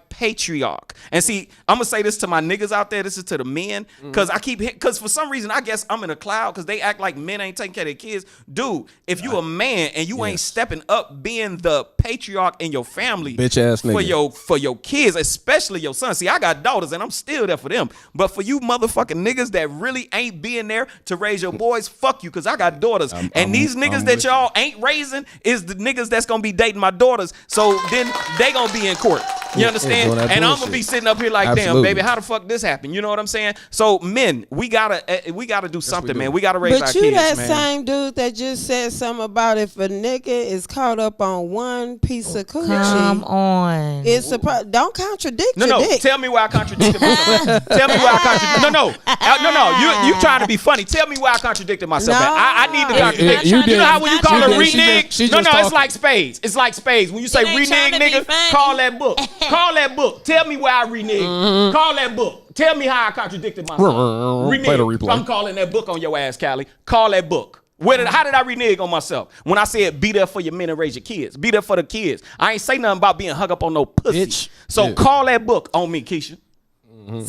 patriarch. And see, I'm going to say this to my niggas out there. This is to the men. Because for some reason, I guess I'm in a cloud because they act like men ain't taking care of their kids. Dude, if you a man and you ain't stepping up being the patriarch in your family. Bitch ass nigga. For your kids, especially your son. See, I got daughters and I'm still there for them. But for you motherfucking niggas that really ain't being there to raise your boys, fuck you, because I got daughters. These niggas that y'all ain't raising is the niggas that's going to be dating my daughters. So then they going to be in court. You understand? And I'm going to be sitting up here like, damn, baby, how the fuck this happened? You know what I'm saying? So men, we gotta do something, man. We got to raise our kids, man. But you that same dude that just said something about if a nigga is caught up on one piece of coochie. Come on. It's don't contradict your dick. Tell me why I contradicted myself. Tell me why I contradicted. No. You trying to be funny. Tell me why I contradicted myself. No. I need to contradict. You know how when you call a renege? No, it's like spades. It's like spades. When you say renege, nigga, call that book. Call that book. Tell me why I reneged. Call that book. Tell me how I contradicted myself. Renege. I'm calling that book on your ass, Cali. Call that book. How did I renege on myself? When I said be there for your men and raise your kids. Be there for the kids. I ain't say nothing about being hung up on no pussy. Bitch. So call that book on me, Keisha.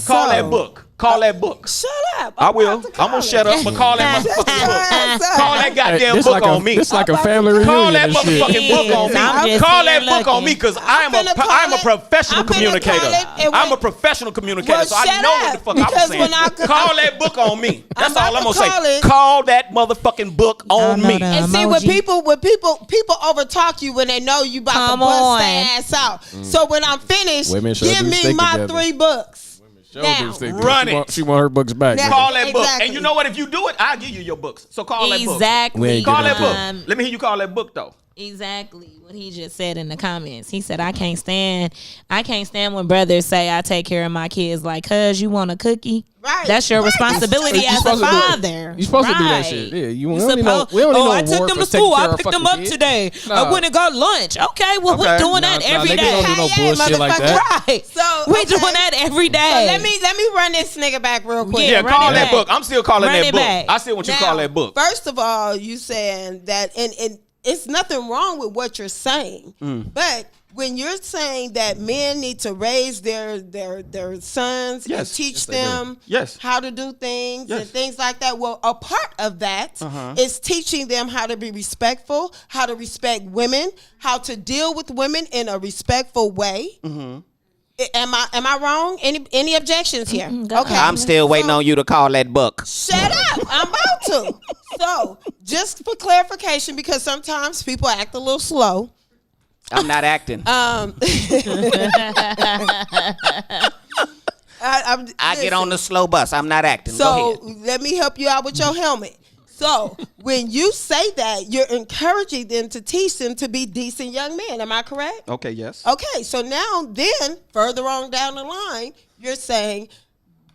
Call that book. Call that book. Shut up. I will. I'm going to shut up, but call that motherfucking book. Call that goddamn book on me. It's like a family reunion. Call that and shit. motherfucking book on me. Call that book on me because I'm a professional communicator. I'm a professional communicator, so I know what the fuck I'm saying. Call that book on me. That's all I'm going to say. Call that motherfucking book on me. And see, when people overtalk you when they know you about to bust their ass out. So when I'm finished, give me my 3 books. Now, run it. She want her books back. Now, call that book. And you know what? If you do it, I'll give you your books. So call that book. Exactly. Call that book. Let me hear you call that book, though. Exactly what he just said in the comments. He said, I can't stand when brothers say I take care of my kids like, cuz you want a cookie? Right. That's your responsibility as a father. You're supposed to do that shit. Yeah, we don't need no I took them to school. I picked them up today. I went and got lunch. Okay, well, we're doing that every day. They don't do no bullshit like that. Right. So we doing that every day. So let me run this nigga back real quick. Yeah, call that book. I'm still calling that book. I still want you to call that book. First of all, you saying that, and it's nothing wrong with what you're saying, but when you're saying that men need to raise their sons and teach them how to do things and things like that, well, a part of that is teaching them how to be respectful, how to respect women, how to deal with women in a respectful way. Am I wrong? Any objections here? Okay, I'm still waiting on you to call that book. Shut up! I'm about to. So, just for clarification, because sometimes people act a little slow. I'm not acting. I get on the slow bus. I'm not acting. So let me help you out with your helmet. So when you say that, you're encouraging them to teach them to be decent young men. Am I correct? Okay, yes. Okay, so now then, further on down the line, you're saying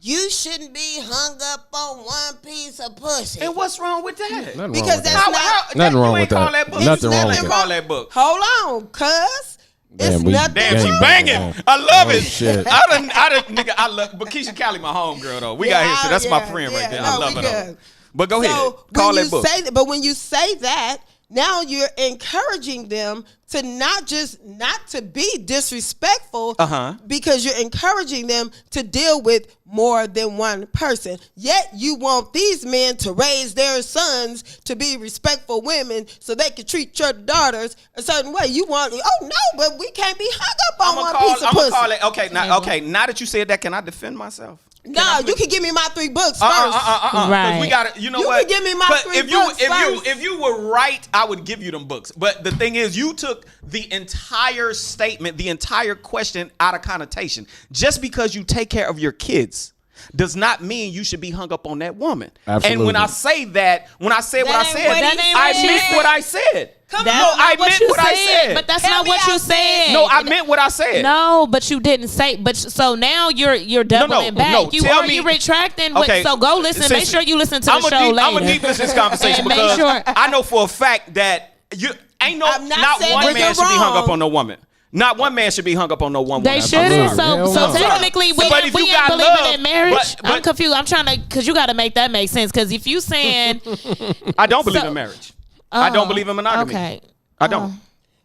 you shouldn't be hung up on one piece of pussy. And what's wrong with that? Because that's nothing wrong with that. Nothing wrong with that. Call that book. Hold on, cuz. It's nothing. Damn, she banging. I love it. Shit. I love, but Keisha Cali, my homegirl though. We got here, so that's my friend right there. I love it though. But go ahead. Call that book. But when you say that, now you're encouraging them to not to be disrespectful, because you're encouraging them to deal with more than one person. Yet you want these men to raise their sons to be respectful women so they can treat your daughters a certain way. You want, but we can't be hung up on one piece of pussy. Call it. Okay, now that you said that, can I defend myself? No, you can give me my 3 books first. Right. We got to, you know what? You can give me my 3 books first. If you were right, I would give you them books. But the thing is, you took the entire statement, the entire question out of connotation. Just because you take care of your kids does not mean you should be hung up on that woman. Absolutely. And when I say that, when I said what I said, I meant what I said. I meant what I said. But that's not what you said. No, I meant what I said. No, but you didn't say. But so now you're doubling back. No, you retracting. Okay, so go listen. Make sure you listen to the show later. I'm gonna deep this conversation because I know for a fact that not one man should be hung up on no woman. Not one man should be hung up on no one woman. They shouldn't. So technically, we ain't believing in marriage. I'm confused. I'm trying to, because you got to make that make sense. Because if you saying, I don't believe in marriage. I don't believe in monogamy. Okay. I don't.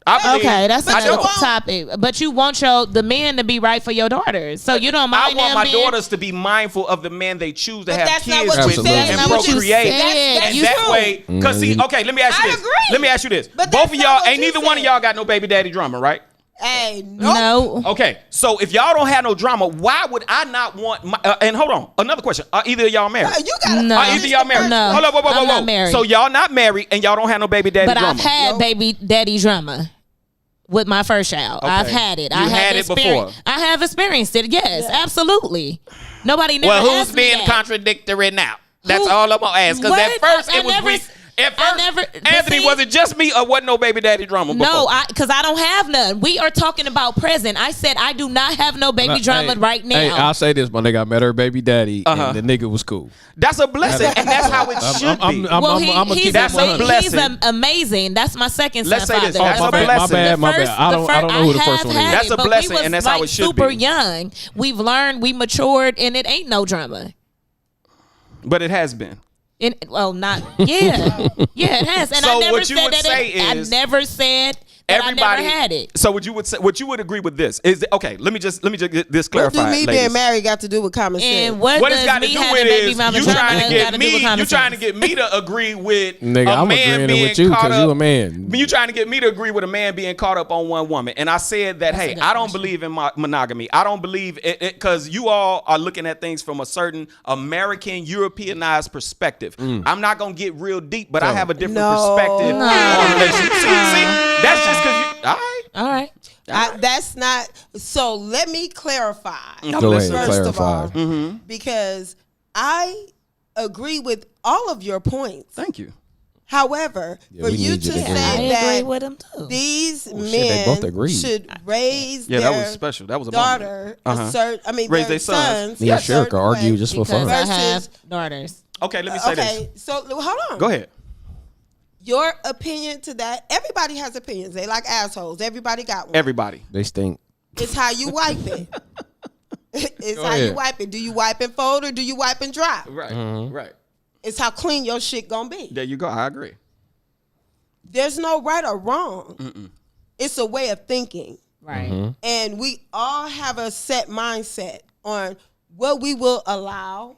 Okay, that's another topic. But you want the men to be right for your daughters, so you don't mind. I want my daughters to be mindful of the man they choose to have kids with and procreate. And that way, because let me ask you this. Let me ask you this. Both of y'all, ain't neither one of y'all got no baby daddy drama, right? Hey, no. Okay, so if y'all don't have no drama, why would I not want my, and hold on, another question. Are either of y'all married? No. Are either y'all married? No. Hold on, whoa. I'm not married. So y'all not married and y'all don't have no baby daddy drama. But I've had baby daddy drama with my first child. Okay. I've had it. I had it before. I have experienced it. Yes, absolutely. Nobody never asked me who's being contradictory now? That's all I'm gonna ask. Because at first it was Anthony, was it just me or wasn't no baby daddy drama before? No, because I don't have none. We are talking about present. I said I do not have no baby drama right now. Hey, I'll say this, my nigga. I met her baby daddy, and the nigga was cool. That's a blessing, and that's how it should be. That's a blessing. He's amazing. That's my second son. Let's say this. That's a blessing. My bad. I don't know who the first one is. That's a blessing, and that's how it should be. Super young. We've learned. We matured, and it ain't no drama. But it has been. Not yeah, it has. And So I never what you said would that. say I is never said that I never had it. So what you would agree with this is okay. Let me just get this What clarified. do me ladies. being married got to do with common sense? And what What it's does got to me do having with baby is mama you trying to get gotta do me. with common You trying to sense? get me to agree with Nigga, a I'm man agreeing being with you caught because you a up. man. You trying to get me to agree with a man being caught up on one woman, and I said that That's a hey, good I don't question. believe in monogamy. I don't believe it because you all are looking at things from a certain American Europeanized perspective. I'm not gonna get real deep, but I have a different perspective on relationships. See, that's just because you. All right. That's not. So let me clarify. Go ahead, First of all, clarify. because I agree with all of your points. Thank you. However, for we you need to you to agree. I say agree that with him too. these they both men agreed. should raise Yeah, their that was special. That was a daughter, moment. Raise raise their their sons. sons. Me and a certain Sherika argue way. just for Because fun. I have Versus- daughters. Okay, let me say this. Okay, so hold on. Go ahead. Your opinion to that? Everybody has opinions. They like assholes. Everybody got one. Everybody. They stink. It's how you wipe it. It's Go how you ahead. wipe it. Do you wipe and fold or do you wipe and dry? Right. Right. It's how clean your shit gonna be. There you go. I agree. There's no right or wrong. It's a way of thinking. Right. And we all have a set mindset on what we will allow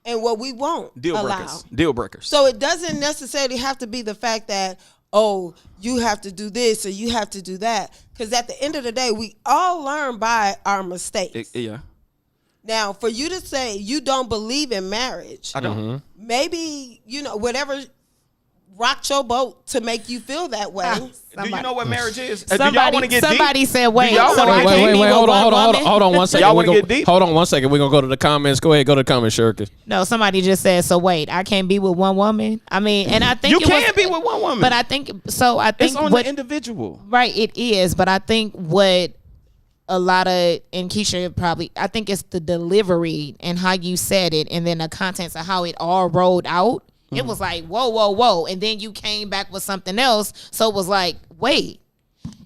and what we won't Deal allow. breakers. Deal breakers. So it doesn't necessarily have to be the fact that, oh, you have to do this or you have to do that. Because at the end of the day, we all learn by our mistakes. Yeah. Now, for you to say you don't believe in marriage, I don't. maybe, whatever rocked your boat to make you feel that way. Do you know what marriage is? Do y'all Somebody, want to get somebody deep? said, wait. Do y'all so wanna I get can't deep? be with one woman? Hold on 1 second. Y'all We wanna go- get deep? Hold on 1 second. We're gonna go to the comments. Go ahead, go to the comments, Sherika. No, somebody just said, so wait, I can't be with one woman? I mean, and I think You can't be with one woman. But I think, it's on the individual. Right, it is. But I think what a lot of, and Keisha probably, I think it's the delivery and how you said it and then the contents of how it all rolled out. It was like, whoa. And then you came back with something else. So it was like, wait,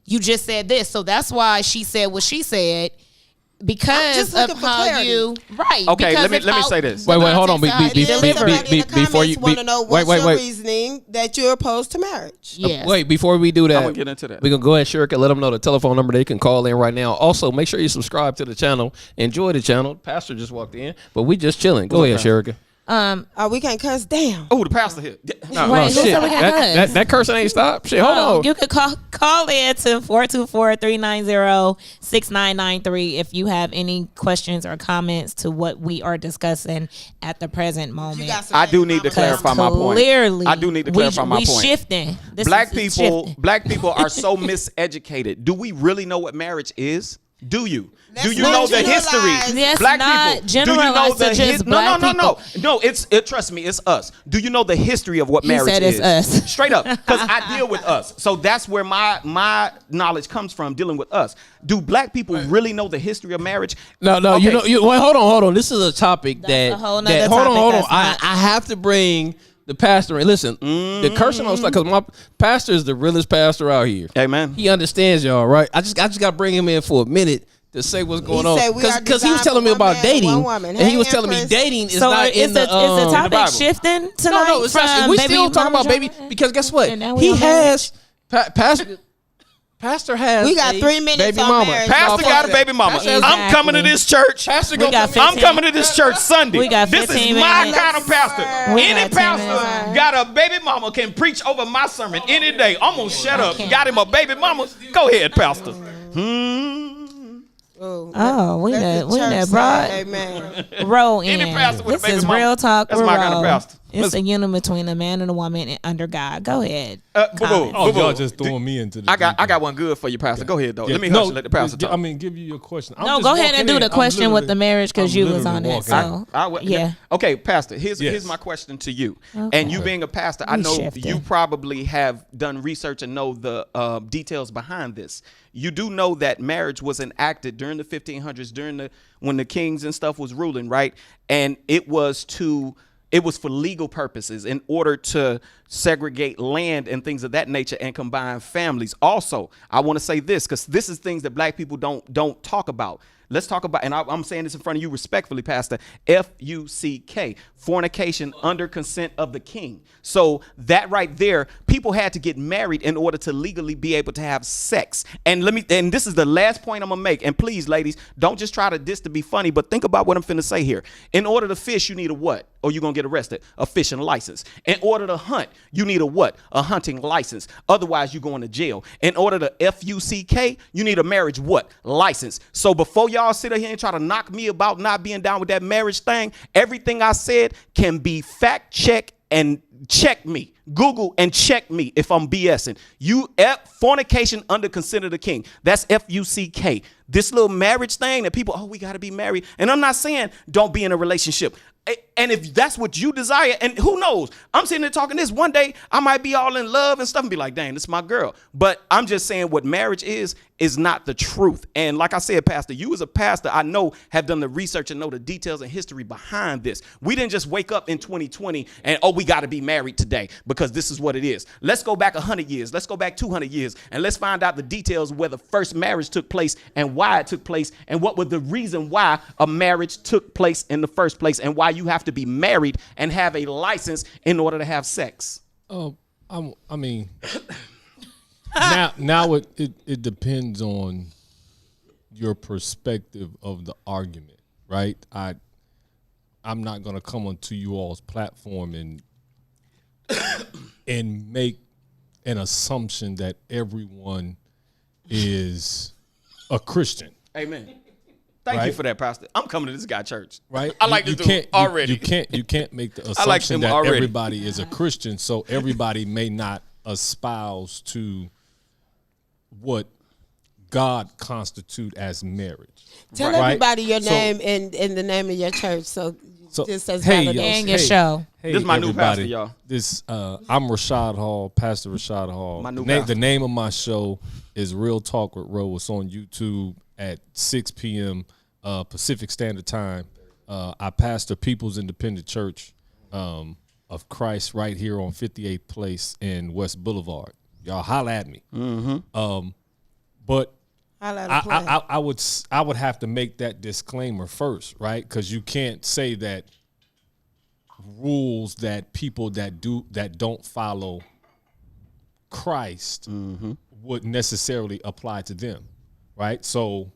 you just said this. So that's why she said what she said. Because just of looking for how clarity. you, right. Okay, because let me of how say this. the Wait, hold on. context of how it Somebody delivered. in the before you- comments want to know wait, what's your wait. reasoning that you're opposed to marriage. Yes. Wait, before we do that, I'm gonna get into that. We're gonna go ahead, Sherika. Let them know the telephone number they can call in right now. Also, make sure you subscribe to the channel. Enjoy the channel. Pastor just walked in, but we just chilling. Go ahead, Sherika. Oh, we can't cuss. Damn. Oh, the pastor here. No, Wait, Oh, who shit. said we can't cuss? That cursing ain't stopped. Shit, hold on. You could call in to 424-390-6993 if you have any questions or comments to what we are discussing at the present moment. You got some I do baby need to mamas clarify out my point. Clearly, I do need to clarify my we point. shifting. This Black is people, shifting. black people are so miseducated. Do we really know what marriage is? Do you? Let's Do you not know the generalize. history? Let's Black not people. generalize to just black No. No, trust me, it's us. Do you know the history of what He marriage said is? it's us. Straight up. Because I deal with us. So that's where my knowledge comes from, dealing with us. Do black people really know the history of marriage? No, Okay. wait, hold on. This is a topic That's a whole nother hold topic on. that's not- I have to bring the pastor in. Listen, the cursing on stuff because my pastor is the realest pastor out here. Amen. He understands y'all, right? I just got to bring him in for a minute to say what's going on said we are because he was designed telling me for one about man, dating, one woman. and he Hey, was telling me Empress. dating is So not is in the the topic Bible. shifting tonight? No, it's not. from We baby still talking mama about baby drama? because guess what? And now we He on has Pastor has. We got a 3 minutes baby on mama. marriage. Pastor No, got fuck a baby mama. Pastor has- I'm coming to this church. Pastor We gonna got come in. I'm coming to this church Sunday. We got This is 15 my minutes. kind of pastor. We Any got 10 pastor minutes. got a baby mama can preach over my sermon any day. I'm gonna shut up. Got him a baby mama. Go ahead, pastor. Oh, we Let the done church brought say amen. roll in. Any pastor with a This baby is mama. real talk. That's with my kind of Ro. pastor. It's Listen. a union between a man and a woman and under God. Go ahead. Boo-boo. Oh, Boo-boo. y'all just throwing me into the I got one good for you, pastor. Go ahead, though. Yeah, Let me no, let the pastor talk. I mean, give you your question. I'm No, just go ahead walking and do in. the I'm question with the literally- marriage because I'm you was literally on it. walking So in. yeah. Okay, pastor. Here's Yes. my question to you. Okay. And you being a pastor, I We know shifted. you probably have done research and know the details behind this. You do know that marriage was enacted during the 1500s, when the kings and stuff was ruling, right? And it was for legal purposes in order to segregate land and things of that nature and combine families. Also, I want to say this because this is things that black people don't talk about. Let's talk about, and I'm saying this in front of you respectfully, Pastor, F-U-C-K, fornication under consent of the king. So that right there, people had to get married in order to legally be able to have sex. And this is the last point I'm gonna make. And please, ladies, don't just try this to be funny, but think about what I'm finna say here. In order to fish, you need a what? Or you're gonna get arrested? A fishing license. In order to hunt, you need a what? A hunting license. Otherwise, you're going to jail. In order to F-U-C-K, you need a marriage what? License. So before y'all sit here and try to knock me about not being down with that marriage thing, everything I said can be fact checked and check me. Google and check me if I'm BSing. Fornication under consent of the king. That's F-U-C-K. This little marriage thing that people, we got to be married. And I'm not saying don't be in a relationship. And if that's what you desire, and who knows, I'm sitting there talking this one day, I might be all in love and stuff and be like, dang, this is my girl. But I'm just saying what marriage is not the truth. And like I said, Pastor, you as a pastor, I know have done the research and know the details and history behind this. We didn't just wake up in 2020 and, we got to be married today because this is what it is. Let's go back 100 years. Let's go back 200 years and let's find out the details of where the first marriage took place and why it took place and what was the reason why a marriage took place in the first place and why you have to be married and have a license in order to have sex. I mean, now it depends on your perspective of the argument, right? I'm not gonna come onto you all's platform and make an assumption that everyone is a Christian. Amen. Thank you for that, Pastor. I'm coming to this guy church. Right? I like this dude already. You can't make the assumption that everybody is a Christian, so everybody may not espouse to what God constitute as marriage. Tell everybody your name and the name of your church. So just as validation. And your show. Hey, this is my new pastor, y'all. I'm Rashad Hall, Pastor Rashad Hall. The name of my show is Real Talk with Ro. It's on YouTube at 6 p.m. Pacific Standard Time. I pastor People's Independent Church of Christ right here on 58th Place in West Boulevard. Y'all holla at me. Mm-hmm. But I would have to make that disclaimer first, right? Because you can't say that rules that people that don't follow Christ would necessarily apply to them, right? So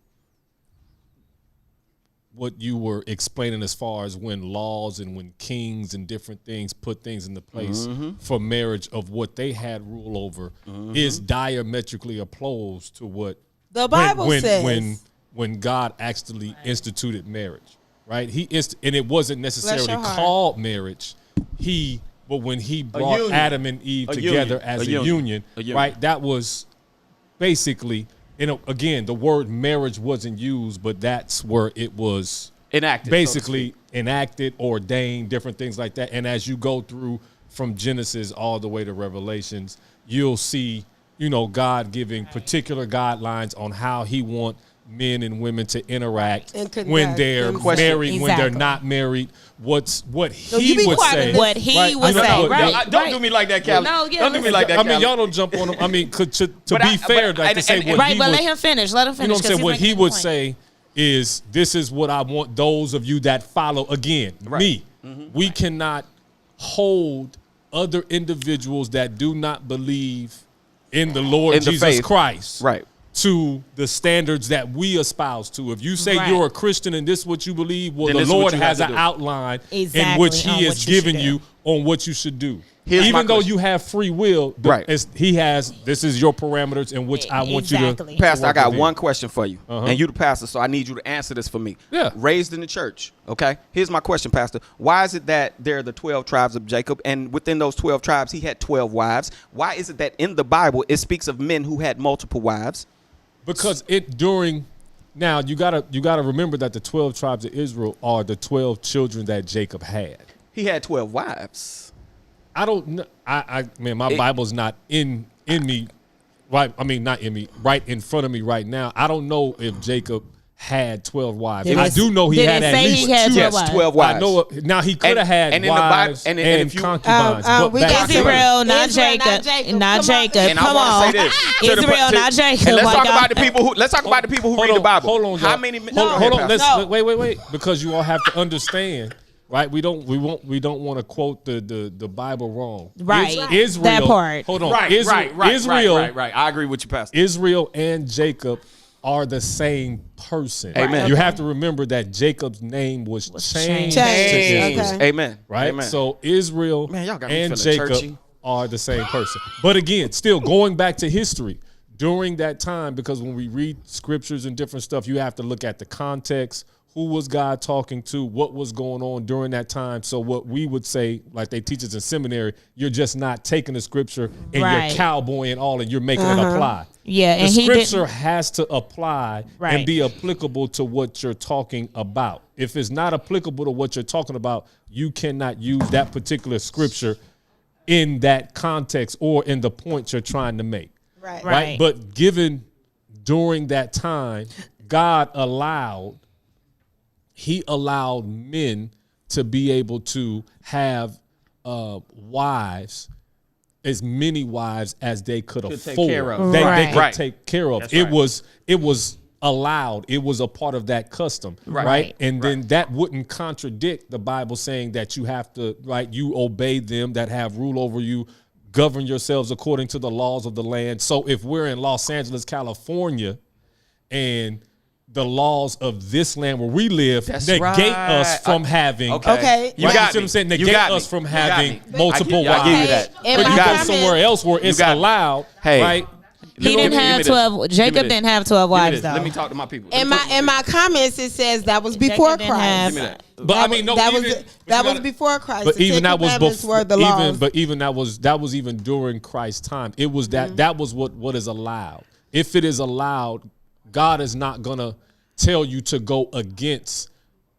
what you were explaining as far as when laws and when kings and different things put things into place for marriage of what they had rule over is diametrically opposed to what the Bible says when God actually instituted marriage, right? And it wasn't necessarily called marriage. But when he brought Adam and Eve together as a union, right? That was basically, again, the word marriage wasn't used, but that's where it was enacted, basically enacted, ordained, different things like that. And as you go through from Genesis all the way to Revelations, you'll see, God giving particular guidelines on how he want men and women to interact when they're married, when they're not married. What he would say. What he would say. Right. Don't do me like that, Cali. No, yeah, don't do me like that, Cali. I mean, y'all don't jump on him. I mean, to be fair, to say what he would. Right, but let him finish. Let him finish. You know what I'm saying? What he would say is, this is what I want those of you that follow, again, me. We cannot hold other individuals that do not believe in the Lord Jesus Christ to the standards that we espouse to. If you say you're a Christian and this is what you believe, well, the Lord has an outline in which he is giving you on what you should do. Even though you have free will, he has, this is your parameters in which I want you to. Pastor, I got one question for you. And you the pastor, so I need you to answer this for me. Yeah. Raised in the church, okay? Here's my question, Pastor. Why is it that there are the 12 tribes of Jacob, and within those 12 tribes, he had 12 wives? Why is it that in the Bible, it speaks of men who had multiple wives? Because now you gotta remember that the 12 tribes of Israel are the 12 children that Jacob had. He had 12 wives. I don't know. My Bible's not in me, right? I mean, not in me, right in front of me right now. I don't know if Jacob had 12 wives. Did I it- do know he did had it at say least he had 2. 12 Yes, 12 wives. I know. Now he could have had and in the Bible- wives and and, if you- concubines. but we back got then- Israel, not Israel, Jacob. not Jacob. Not Come on. Jacob. And I Come want on. to say this. Israel, not Jacob. And let's My talk God. about the people who. Let's talk about the people who read the Bible. Hold on, How y'all. many? Hold on. Pastor. Wait. Because you all have to understand, right? We don't want to quote the Bible wrong. Right. Israel. That part. Hold on. Right, Israel. right. I agree with you, Pastor. Israel and Jacob are the same person. Amen. You have to remember that Jacob's name was changed to Changed. Israel. Okay. Amen. Right? Amen. So Israel Man, y'all got me and feeling Jacob churchy. are the same person. But again, still going back to history, during that time, because when we read scriptures and different stuff, you have to look at the context. Who was God talking to? What was going on during that time? So what we would say, like they teach us in seminary, you're just not taking the scripture and Right. you're cowboying all and you're making it apply. Yeah, The and he scripture didn't. has to apply Right. and be applicable to what you're talking about. If it's not applicable to what you're talking about, you cannot use that particular scripture in that context or in the point you're trying to make. Right. Right. But given during that time, God allowed men to be able to have wives, as many wives as they could afford. take care of. They Right. could Right. take care of. That's It right. was allowed. It was a part of that custom, right? And then that wouldn't contradict the Bible saying that you have to, right? You obey them that have rule over you, govern yourselves according to the laws of the land. So if we're in Los Angeles, California, and the laws of this land where we live negate right. us from having. Okay. You Right? got See what me. I'm saying? You Negate got us me. from You got having me. multiple I give you wives. that. In But my you go comments- somewhere else where it's got me. allowed, Hey. right? He didn't have 12. Jacob didn't have 12 wives, though. Let me talk to my people. In my comments, it says that was before Jacob didn't Christ. have- Give me that. But I mean, no, that even, was but that you was gotta- before Christ. But The even Ten that was Commandments before. were the laws. But even that was even during Christ's time. It was that that was what is allowed. If it is allowed, God is not gonna tell you to go against,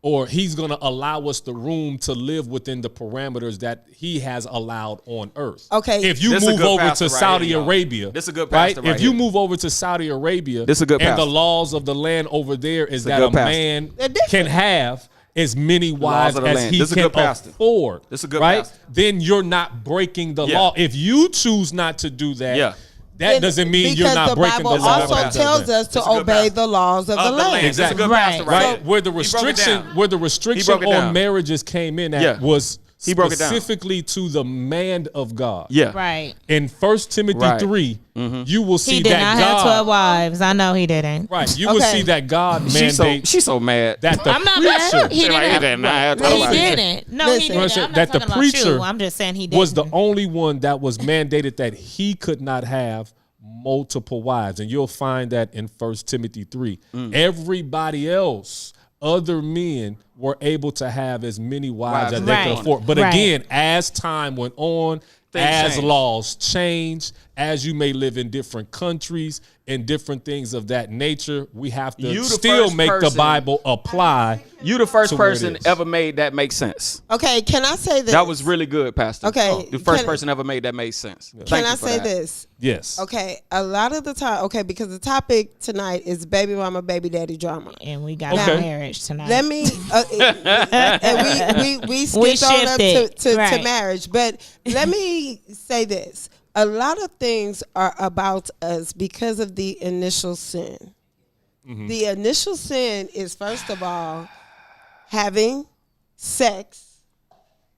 or He's gonna allow us the room to live within the parameters that He has allowed on earth. Okay. If you This a move good over pastor to right Saudi here, y'all. Arabia, This a good right? pastor right If you here. move over to Saudi Arabia, This a good and the pastor. laws of the land over there is a that good a pastor. man They're different. can have as many wives of the as land. he This a can good pastor. afford. This a good right? pastor. Then you're not breaking the Yeah. law. If you choose not to do that, Yeah. that doesn't mean you're not breaking Because the law. the Bible also tells us to This a good obey pastor. the laws of the Of the land. land. This is a Exactly. good Right. pastor right Right, here. where the He broke it restriction, down. where the restriction broke it on down. marriages came in at Yeah. was He broke it down. specifically to the man of God. Yeah. Right. In 1 Timothy Right. 3, you will see He did that not God, have 12 wives. I know he didn't. right? You will Okay. see that God She's mandates so mad. that the I'm not preacher mad. He didn't have. Listen. He didn't. No, Listen. he didn't. I'm not that the talking about preacher you. I'm just saying he didn't. was the only one that was mandated that he could not have multiple wives, and you'll find that in 1 Timothy 3. Everybody else, other men, were able to have as many wives as they Right. could afford. But Right. again, as time went on, Things as changed. laws change, as you may live in different countries and different things of that nature, we have to You the still first make the person- Bible apply. You the first to where it person is. ever made that make sense. Okay, can I say this? That was really good, Pastor. Okay, The first can- person ever made that made sense. Can Thank I you for say that. this? Yes. Okay, a lot of the time, because the topic tonight is baby mama, baby daddy drama. And we got Okay. our marriage tonight. Let me, and we skipped on up shifted. to Right. marriage, but let me say this: a lot of things are about us because of the initial sin. The initial sin is, first of all, having sex,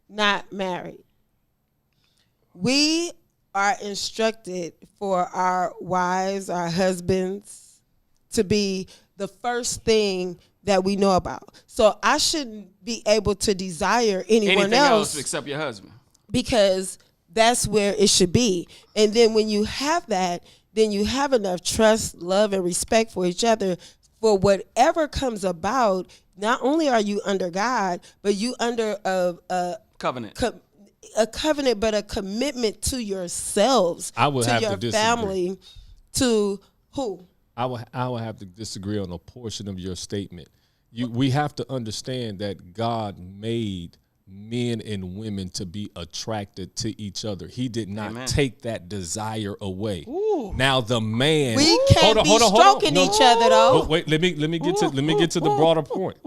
not married. We are instructed for our wives, our husbands, to be the first thing that we know about. So I shouldn't be able to desire anyone Anything else except your husband. because that's where it should be. And then when you have that, then you have enough trust, love, and respect for each other for whatever comes about. Not only are you under God, but you under a Covenant. a covenant, but a commitment to yourselves, I would to have to your disagree. family, to who? I would have to disagree on a portion of your statement. We have to understand that God made men and women to be attracted to each other. He did not take that desire away. Now the man, we can't be stroking each other though. But wait, let me get to the broader point.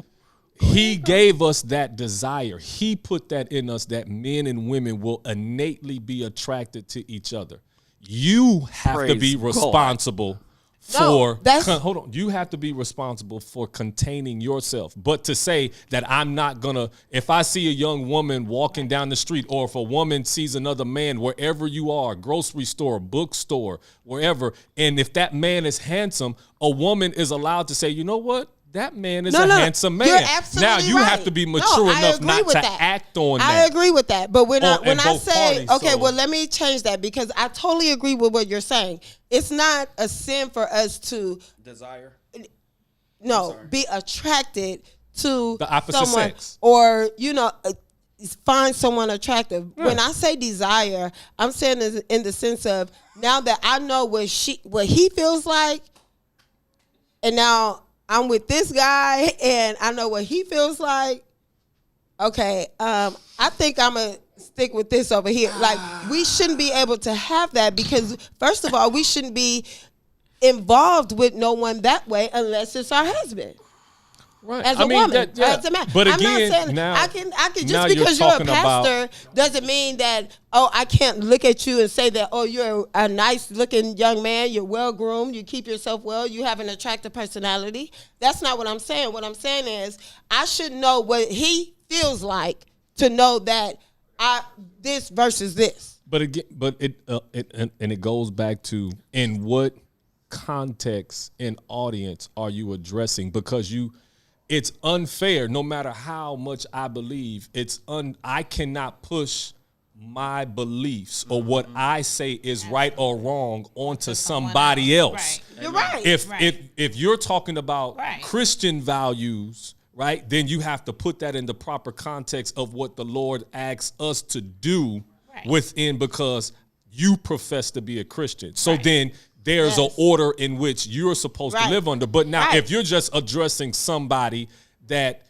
He gave us that desire. He put that in us that men and women will innately be attracted to each other. You have to be responsible for hold on. You have to be responsible for containing yourself. But to say that I'm not gonna, if I see a young woman walking down the street, or if a woman sees another man wherever you are, grocery store, bookstore, wherever, and if that man is handsome, a woman is allowed to say, you know what? That man is a handsome man. You're absolutely now you right. have to be mature enough not to act on that. I agree with that. But when I say, parties, well, let me change that, because I totally agree with what you're saying. It's not a sin for us to desire. No, be attracted to the opposite someone, sex, or find someone attractive. Yeah. When I say desire, I'm saying this in the sense of, now that I know what he feels like, and now I'm with this guy and I know what he feels like. Okay, I think I'm going to stick with this over here. Like, we shouldn't be able to have that, because first of all, we shouldn't be involved with no one that way unless it's our husband. Right. As a woman, as a man. But I'm again, not saying now, I can just because you're a pastor doesn't mean that, I can't look at you and say that, you're a nice looking young man, you're well groomed, you keep yourself well, you have an attractive personality. That's not what I'm saying. What I'm saying is, I should know what he feels like to know that this versus this. But again, it goes back to, in what context and audience are you addressing? Because it's unfair, no matter how much I believe. I cannot push my beliefs or what I say is right or wrong onto somebody else. Right. You're right. If you're talking about Christian values, right, then you have to put that in the proper context of what the Lord asks us to do within, because you profess to be a Christian. So then there's an order in which you're supposed to live under. But now, if you're just addressing somebody that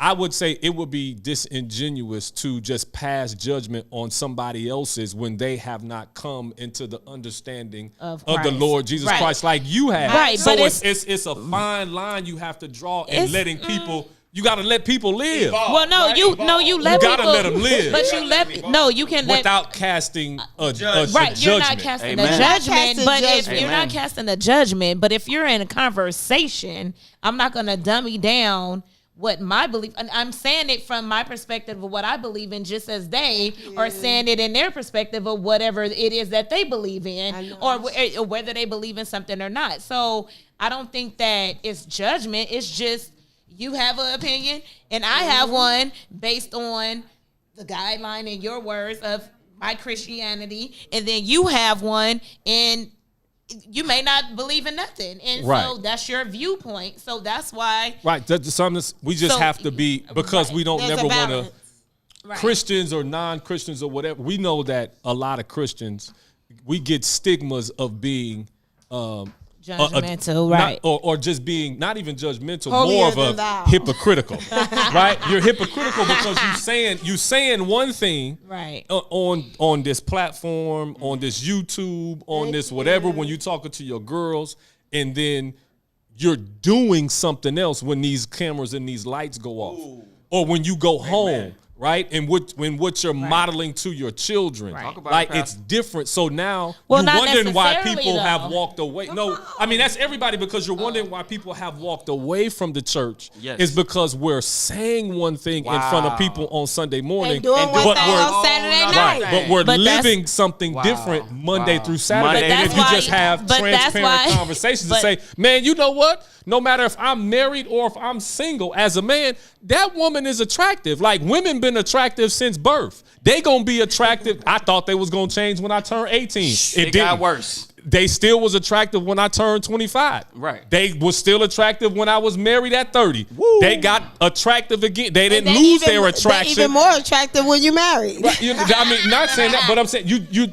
I would say it would be disingenuous to just pass judgment on somebody else's when they have not come into the understanding of the Lord Jesus Christ like you have. Right. So it's a fine line you have to draw in letting people. You got to let people live. Well, no, you let people. You got to let them live. But you can let, without casting a judgment. You're not casting a judgment, but if you're not casting a judgment, but if you're in a conversation, I'm not going to dummy down what my belief, and I'm saying it from my perspective of what I believe in, just as they are saying it in their perspective of whatever it is that they believe in, or whether they believe in something or not. So I don't think that it's judgment. It's just, you have an opinion and I have one based on the guideline in your words of my Christianity, and then you have one and you may not believe in nothing, and so that's your viewpoint. So that's why we just have to be, because we don't never want to Christians or non-Christians or whatever. We know that a lot of Christians, we get stigmas of being judgmental, or just being not even judgmental, more of a hypocritical, right? You're hypocritical because you saying one thing, on this platform, on this YouTube, on this whatever, when you're talking to your girls, and then you're doing something else when these cameras and these lights go off, or when you go home. Right, and what you're modeling to your children, like it's different. So now you're wondering why people have walked away. No, I mean that's everybody, because you're wondering why people have walked away from the church. Is because we're saying one thing in front of people on Sunday morning, and doing one thing on Saturday night. But we're living something different Monday through Saturday. And if you just have transparent conversations and say, man, you know what? No matter if I'm married or if I'm single, as a man, that woman is attractive. Like, women been attractive since birth. They gonna be attractive. I thought they was gonna change when I turned 18. It got worse. They still was attractive when I turned 25. Right. They was still attractive when I was married at 30. Woo. They got attractive again. They didn't lose their attraction. They're even more attractive when you're married. Right. I mean, not saying that, but I'm saying you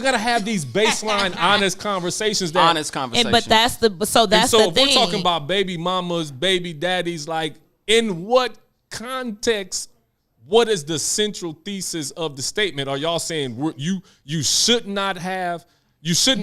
got to have these baseline honest conversations. But that's the thing. If we're talking about baby mamas, baby daddies, like, in what context what is the central thesis of the statement? Are y'all saying you shouldn't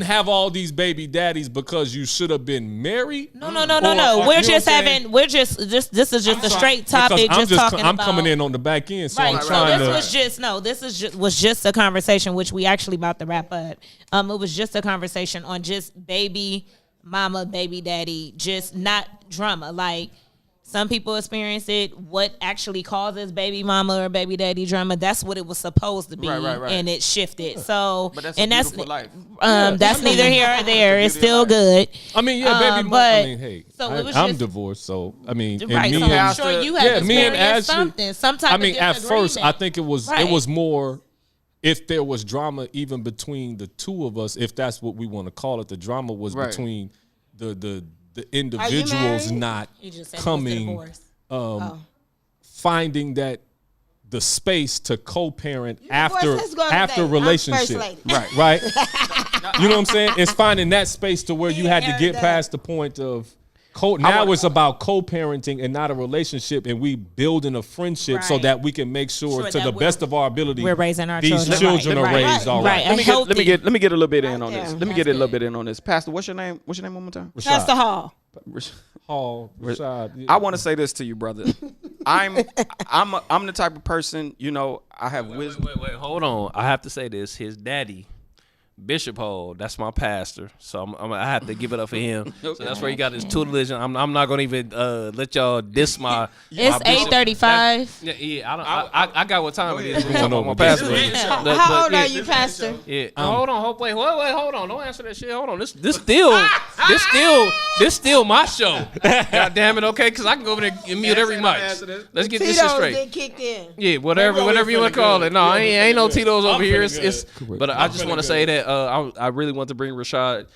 have all these baby daddies because you should have been married? No. We're just having. We're just. This is just a straight topic. I'm coming in on the back end, so I'm trying to. This was just a conversation, which we actually about to wrap up. It was just a conversation on just baby mama, baby daddy, just not drama. Like, some people experience it. What actually causes baby mama or baby daddy drama? That's what it was supposed to be, right. and it shifted. So, But that's that's life. that's neither here or there. It's still good. I mean, yeah, baby mama. but- I mean, hey, so it was I'm just- divorced, so I mean, and Right, me so and I'm sure you have me and experienced Ashley, something, some type I mean, of at first, I disagreement. think it was more if there was drama even between the two of us, if that's what we want to call it. The drama was Right. between the individuals married? not You just said it was coming, divorce. finding that the space to co-parent after let's go on a date. I'm first relationship, lady. right? You know what I'm saying? It's finding that space to where you had to get that. past the point of now it's about co-parenting and not a relationship, and we building a friendship so Right. that we can make sure to that the we're- best of our ability we're raising our these children are right. raised all Right. right. Let me get a little bit in on Right this. there. Let me get a little bit in on this. Pastor, what's your name? What's your name one more time? Pastor Hall. Hall, Rashad. I want to say this to you, brother. I'm the type of person, I have wisdom. Wait, hold on. I have to say this. His daddy, Bishop Hall, that's my pastor. So I have to give it up for him. So that's where he got his tutelage. I'm not gonna even let y'all diss my. It's 8:35. Yeah, I got what time it is. Go ahead. My pastor. How old are you, Pastor? Yeah. Hold on. Wait. Hold on. Don't answer that shit. Hold on. This still my show. God damn it. Okay, because I can go over there and mute every mic. Let's get this shit Tito's straight. get kicked in. Yeah, whatever you want to call it. No, ain't no Tito's over here. feeling It's but I just want to say that I really want to bring Rashad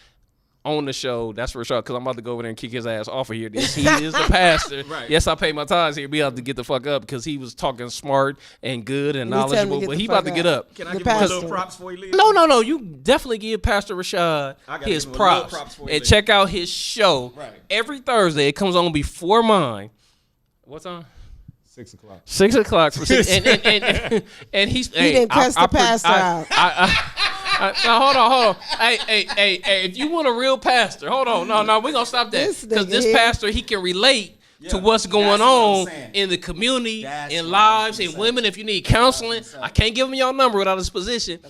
on the show. That's Rashad, because I'm about to go over there and kick his ass off of here. He is the pastor. Right. Yes, I pay my tithes here. Be able to get the fuck up because he was talking smart and good and You tell him to knowledgeable. get But the he fuck about to get up. Can I The give him a little pastor. props before he leaves? No. You definitely give Pastor Rashad his give him a little props. props before he And leaves. check out his show. Right. Every Thursday. It comes on before mine. What time? 6 o'clock. 6 o'clock. And he's. He didn't cuss the pastor out. Now, hold on. Hey, if you want a real pastor, hold on. No, we're going to stop that. This Because nigga this here. pastor, he can relate to what's going on in the community, in lives, in women. If you need counseling, I can't give him your number without his position.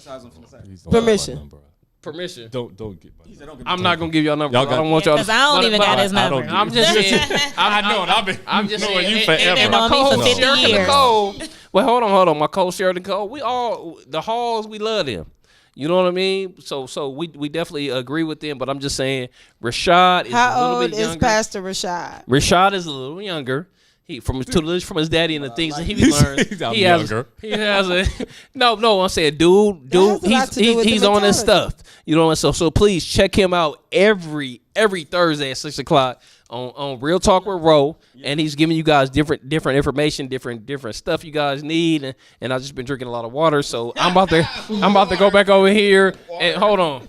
Permission. Permission. Don't get my number. I'm not going to give y'all number. Y'all got- I don't want y'all to. Because I don't even got his number. I'm just saying. I know it. I've been I'm just knowing saying, you forever. and my known me for co-host 50 Sherika years. Nicole. Well, hold on. My co-host Sherika Nicole. We all the Halls. We love them. You know what I mean? So we definitely agree with them. But I'm just saying, Rashad is a How little old bit is younger. Pastor Rashad? Rashad is a little younger. He from his tutelage from his daddy and the things that he learned. I'm He has younger. a no. I'm saying, dude, has a lot to do with he's the on his mentality. stuff. You know what? So please check him out every Thursday at 6 o'clock on Real Talk with Ro, and he's giving you guys different information, different stuff you guys need. And I've just been drinking a lot of water, so I'm about to go back over here and hold on.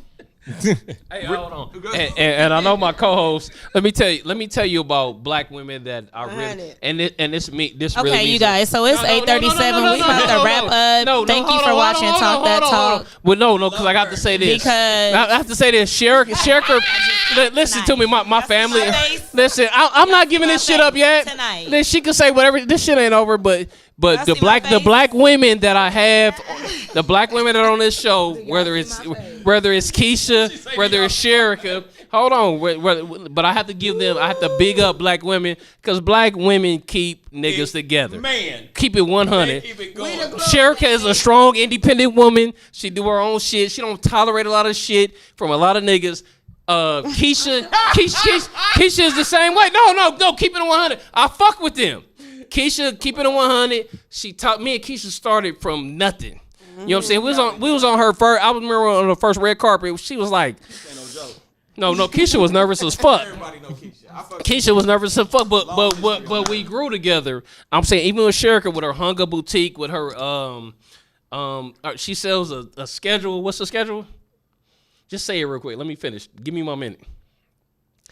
Hey, hold on. And I know my co-host. Let me tell you about black women that I really and this really Okay, means you guys. So it's 8:37. We about to wrap up. Thank you for watching Talk That Talk. Well, no, because I got to say this. Because- I have to say this. Sherika, listen to me, my family. Sundays. Listen, I'm not giving this shit up yet. Tonight. Then she can say whatever. This shit ain't over, but Y'all the see my face? black women that I have, the black women that are on this show, whether it's Keisha, whether it's Sherika, hold on, but I have to give them. I have to big up black women because black women keep niggas together. Man. Keep it 100. Keep it going. Sherika is a strong, independent woman. She do her own shit. She don't tolerate a lot of shit from a lot of niggas. Keisha is the same way. No, keep it 100. I fuck with them. Keisha, keep it 100. She taught me and Keisha started from nothing. You know what I'm saying? We was on her first. I remember on the first red carpet. She was like, no. Keisha was nervous as fuck. Everybody know Keisha. Keisha was nervous as fuck, but we grew together. I'm saying even with Sherika, with her Hunger boutique, with her she sells a schedule. What's the schedule? Just say it real quick. Let me finish. Give me my minute.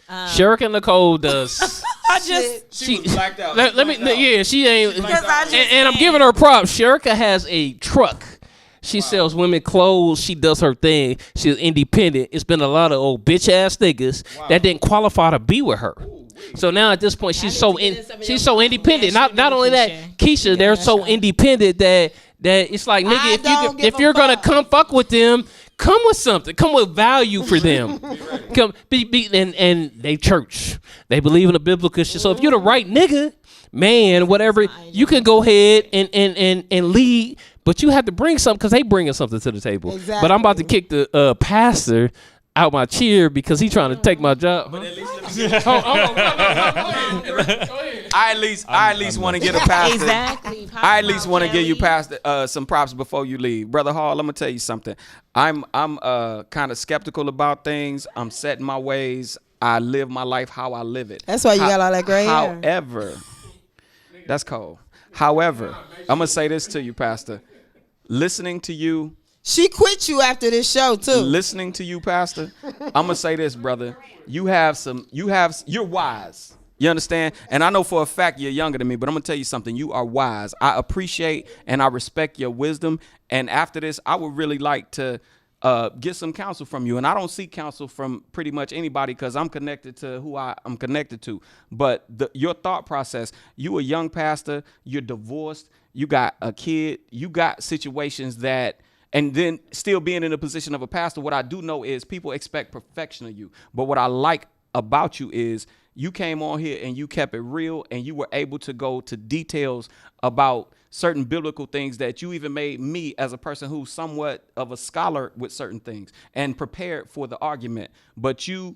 Sherika Nicole does I just She was blacked out. Let me. Yeah, she ain't. And I'm said- giving her props. Sherika has a truck. She sells women clothes. She does her thing. She's independent. It's been a lot of old bitch ass niggas that didn't qualify to be with her. So now at this point, she's so independent. Not only that, Keisha, they're so independent that it's like, nigga, if you're gonna come fuck with them, come with something. Come with value for them. Come and they church. They believe in the biblical shit. So if you're the right nigga, man, whatever, you can go ahead and lead. But you have to bring something because they bringing something to the table. Exactly. But I'm about to kick the pastor out my chair because he trying to take my job. But at least I at least want to get a pastor. exactly. I at least want to give you pastor some props before you leave, Brother Hall. I'm gonna tell you something. I'm kind of skeptical about things. I'm set in my ways. I live my life how I live it. That's why you got all that gray hair. However, that's cold. However, I'm gonna say this to you, Pastor. Listening to you. She quit you after this show too. Listening to you, Pastor, I'm gonna say this, brother. You're wise. You understand? And I know for a fact you're younger than me, but I'm gonna tell you something. You are wise. I appreciate and I respect your wisdom. And after this, I would really like to get some counsel from you. And I don't seek counsel from pretty much anybody because I'm connected to who I'm connected to. But your thought process, you a young pastor, you're divorced, you got a kid, you got situations that, and then still being in the position of a pastor, what I do know is people expect perfection of you. But what I like about you is you came on here and you kept it real and you were able to go to details about certain biblical things that you even made me as a person who's somewhat of a scholar with certain things and prepared for the argument. But you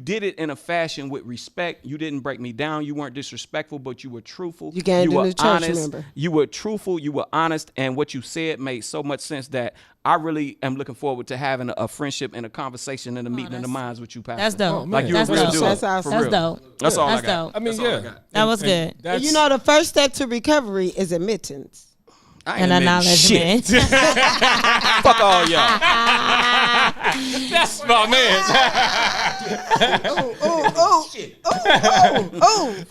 did it in a fashion with respect. You didn't break me down. You weren't disrespectful, but you were truthful. You gained were in the church honest. member. You were truthful. You were honest. And what you said made so much sense that I really am looking forward to having a friendship and a conversation and a meeting in the minds with you, Pastor. That's dope. Like you That's a real dope. dude. That's awesome. For That's real. dope. That's all That's I got. dope. I mean, That's all I yeah. got. That was good. And you know, the first step to recovery is admittance. I ain't And admitting shit. acknowledgement. Fuck all y'all. That's my man.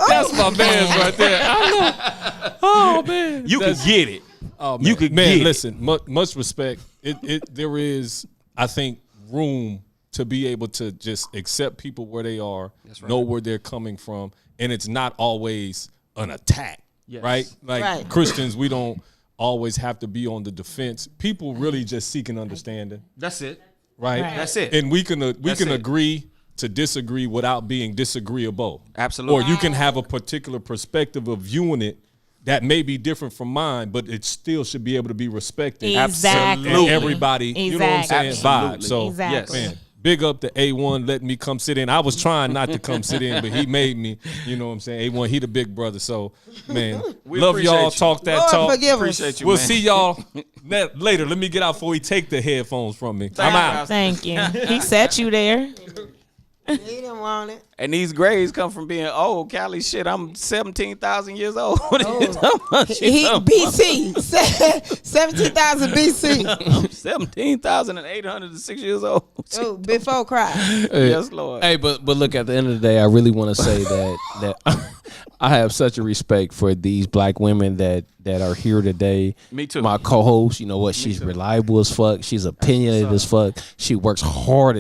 That's my man right there. I know. Oh man, You can get it. Oh, man. You could man, get listen, much respect. There is, I think, room to be able to just accept people where they are, know where they're coming from, and it's not always an attack, right? Like Christians, we don't always have to be on the defense. People really just seek an understanding. That's it. Right? That's it. And we can it. agree to disagree without being disagreeable. Absolutely. Or you can have a particular perspective of viewing it that may be different from mine, but it still should be able to be respected. Exactly. And everybody, you know what I'm saying, Absolutely. vibe. So, Exactly. man, big up to A1 letting me come sit in. I was trying not to come sit in, but he made me, you know what I'm saying. A1, he the big brother. So, man, love appreciate y'all. you. Talk that Lord talk. forgive us. Appreciate you, We'll man. see y'all later. Let me get out before he take the headphones from me. I'm out. Thank you. He set you there. He didn't want it. And these grades come from being old. Cali, shit, I'm 17,000 years old. He BC 17,000 BC. I'm 17,806 years old. Oh, before Christ. Yes, Lord. Hey, but look, at the end of the day, I really want to say that I have such a respect for these black women that are here today. Me too. My co-host, you know what? She's reliable as fuck. She's opinionated as fuck. She works hard.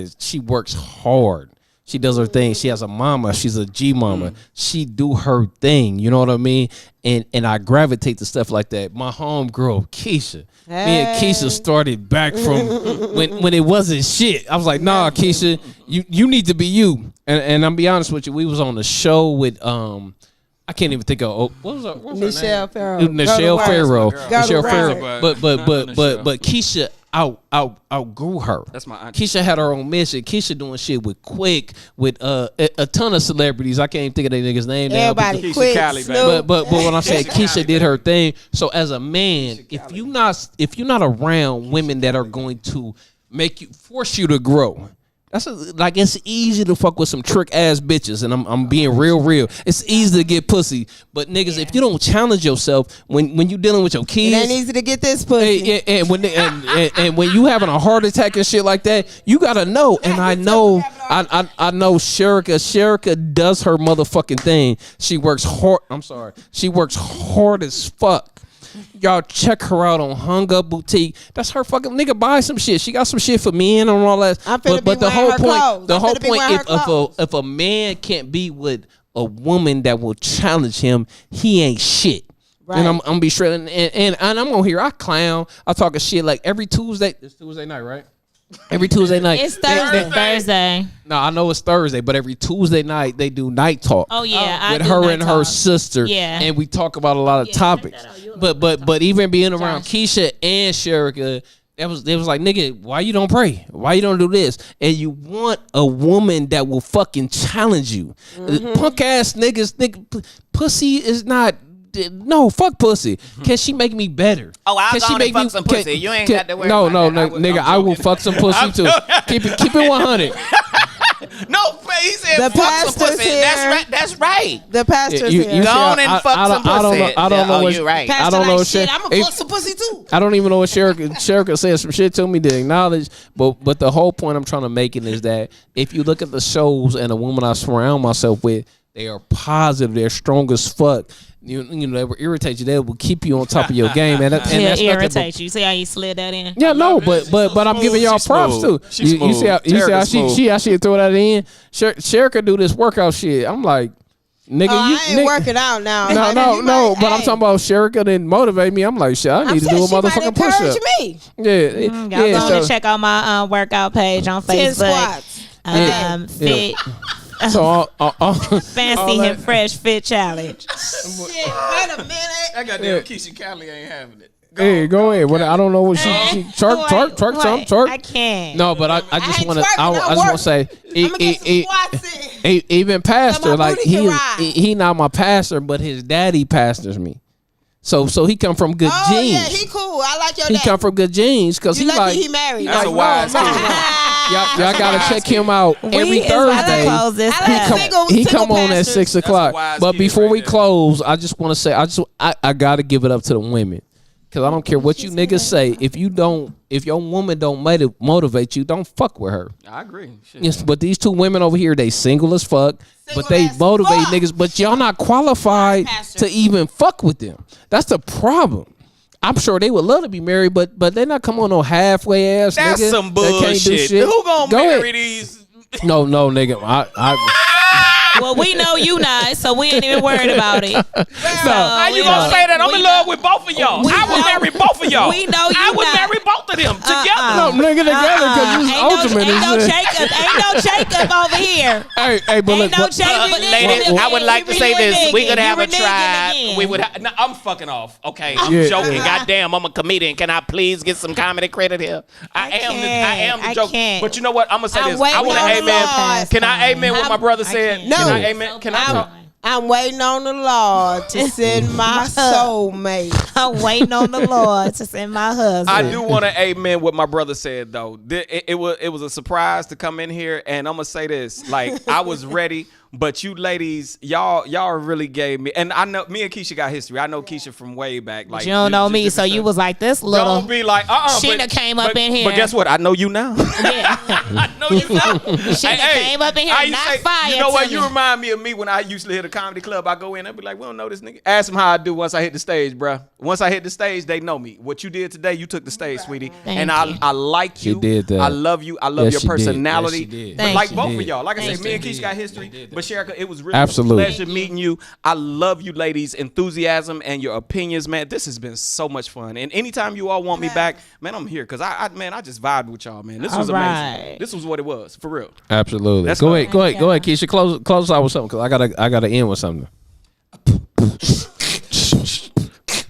She does her thing. She has a mama. She's a G mama. She do her thing. You know what I mean? And I gravitate to stuff like that. My homegirl, Keisha. Me and Keisha started back from when it wasn't shit. I was like, nah, Keisha, you need to be you. And I'm be honest with you, we was on the show with I can't even think of what was her Michelle name? Farrow. Michelle Farrow. Michelle work. Farrow. But Keisha outgrew her. That's my auntie. Keisha had her own mission. Keisha doing shit with Quick, with a ton of celebrities. I can't even think of that nigga's name now. Everybody Keisha quit. Cali, baby. Snoop. But what I'm saying, Keisha did her thing. So as a man, if you're not around women that are going to force you to grow. It's easy to fuck with some trick ass bitches, and I'm being real. It's easy to get pussy, but niggas, if you don't challenge yourself when you dealing with your kids, It ain't easy to get this pussy. and when you having a heart attack and shit like that, you gotta know. And I know I know Sherika. Sherika does her motherfucking thing. She works hard. I'm sorry. She works hard as fuck. Y'all check her out on Hung Up Boutique. That's her fucking nigga. Buy some shit. She got some shit for men and all that. But the whole point, if a man can't be with a woman that will challenge him, he ain't shit. Right. And I'm gonna be straight. And I'm on here. I clown. I talk a shit like every Tuesday. It's Tuesday night, right? Every Tuesday night. It's Thursday. No, I know it's Thursday, but every Tuesday night they do night talk. Oh yeah, with her and her sister. Yeah, and we talk about a lot of topics. But even being around Keisha and Sherika, they was like, nigga, why you don't pray? Why you don't do this? And you want a woman that will fucking challenge you. Punk ass niggas, pussy is not. No, fuck pussy. Can she make me better? Oh, I'll go and fuck some pussy. You ain't got to worry about that. Nigga, I will fuck some pussy too. Keep it 100. No, he said fuck some pussy. That's right. The pastor's here. Go on and fuck some pussy. I don't know what you're right. Pastor, I don't know what shit. I'm gonna fuck some pussy too. I don't even know what Sherika said some shit to me to acknowledge. But the whole point I'm trying to make it is that if you look at the shows and the women I surround myself with, they are positive. They're strong as fuck. You know, they will irritate you. They will keep you on top of your game, and that's irritate you. See how you slid that in? Yeah, no, but I'm giving y'all props too. You see how she throw that in. Sherika do this workout shit. I'm like, nigga, I ain't working out now. No. But I'm talking about Sherika didn't motivate me. I'm like, shit, I need to do a motherfucking push up. Y'all go and check out my workout page on Facebook. 10 squats. Fit. So Fancy and fresh fit challenge. Shit, wait a minute. I got that Keisha Cali ain't having it. Go ahead. What I don't know what she twerk. I can't. No, but I just want to say even pastor, like he not my pastor, but his daddy pastors me. So he come from good genes. Yeah, he cool. I like your dad. He come from good genes because he like he married. That's a wise Y'all gotta check him out every Thursday. He come on at 6 o'clock. But before we close, I just want to say I gotta give it up to the women, because I don't care what you niggas say. If your woman don't motivate you, don't fuck with her. I agree. Shit. Yes, but these two women over here, they single as fuck, but they motivate niggas. But y'all not qualified to even fuck with them. That's the problem. I'm sure they would love to be married, but they're not coming on no halfway ass. That's nigga some bullshit. Who gonna marry these? No, nigga. Well, we know you not, so we ain't even worried about it. How you gonna say that? I'm in love with both of y'all. I would marry both of y'all. We know you I would marry both of them together. No, nigga, together because you ultimate. Ain't no Jacob over here. Hey, but ain't no Jacob. Ladies, I would like to say this. We could have a tribe. We would. No, I'm fucking off. Okay, I'm joking. Goddamn, I'm a comedian. Can I please get some comedy credit here? I am the joke. But you know what? I'm gonna say this. I want to amen. Can I amen what my brother said? No. Can I amen? Can I talk? I'm waiting on the Lord to send my soulmate. I'm waiting on the Lord to send my husband. I do want to amen what my brother said though. It was a surprise to come in here, and I'm gonna say this: like I was ready, but you ladies, y'all really gave me. And I know me and Keisha got history. I know Keisha from way back. Like you don't know me, so you was like this little. Don't be like She done came up in here. But guess what? I know you now. Yeah, I know you now. She done came up in here. Not fire. You know what? You remind me of me when I used to hit a comedy club. I go in, I be like, we don't know this nigga. Ask him how I do once I hit the stage, bruh. Once I hit the stage, they know me. What you did today, you took the stage, sweetie. Thank I like you. She did that. I love you. I love your personality. Yes, she did. But like both did. of y'all, like I Yes, said, me and she Keisha did. got history. But Sherika, it was really Absolutely. a pleasure meeting you. I love you ladies' enthusiasm and your opinions, man. This has been so much fun. And anytime you all want me back, man, I'm here. Because I just vibed with y'all, man. This was amazing. This was what it was, for real. Absolutely. Let's go ahead, Keisha. Close out with something, because I gotta end with something.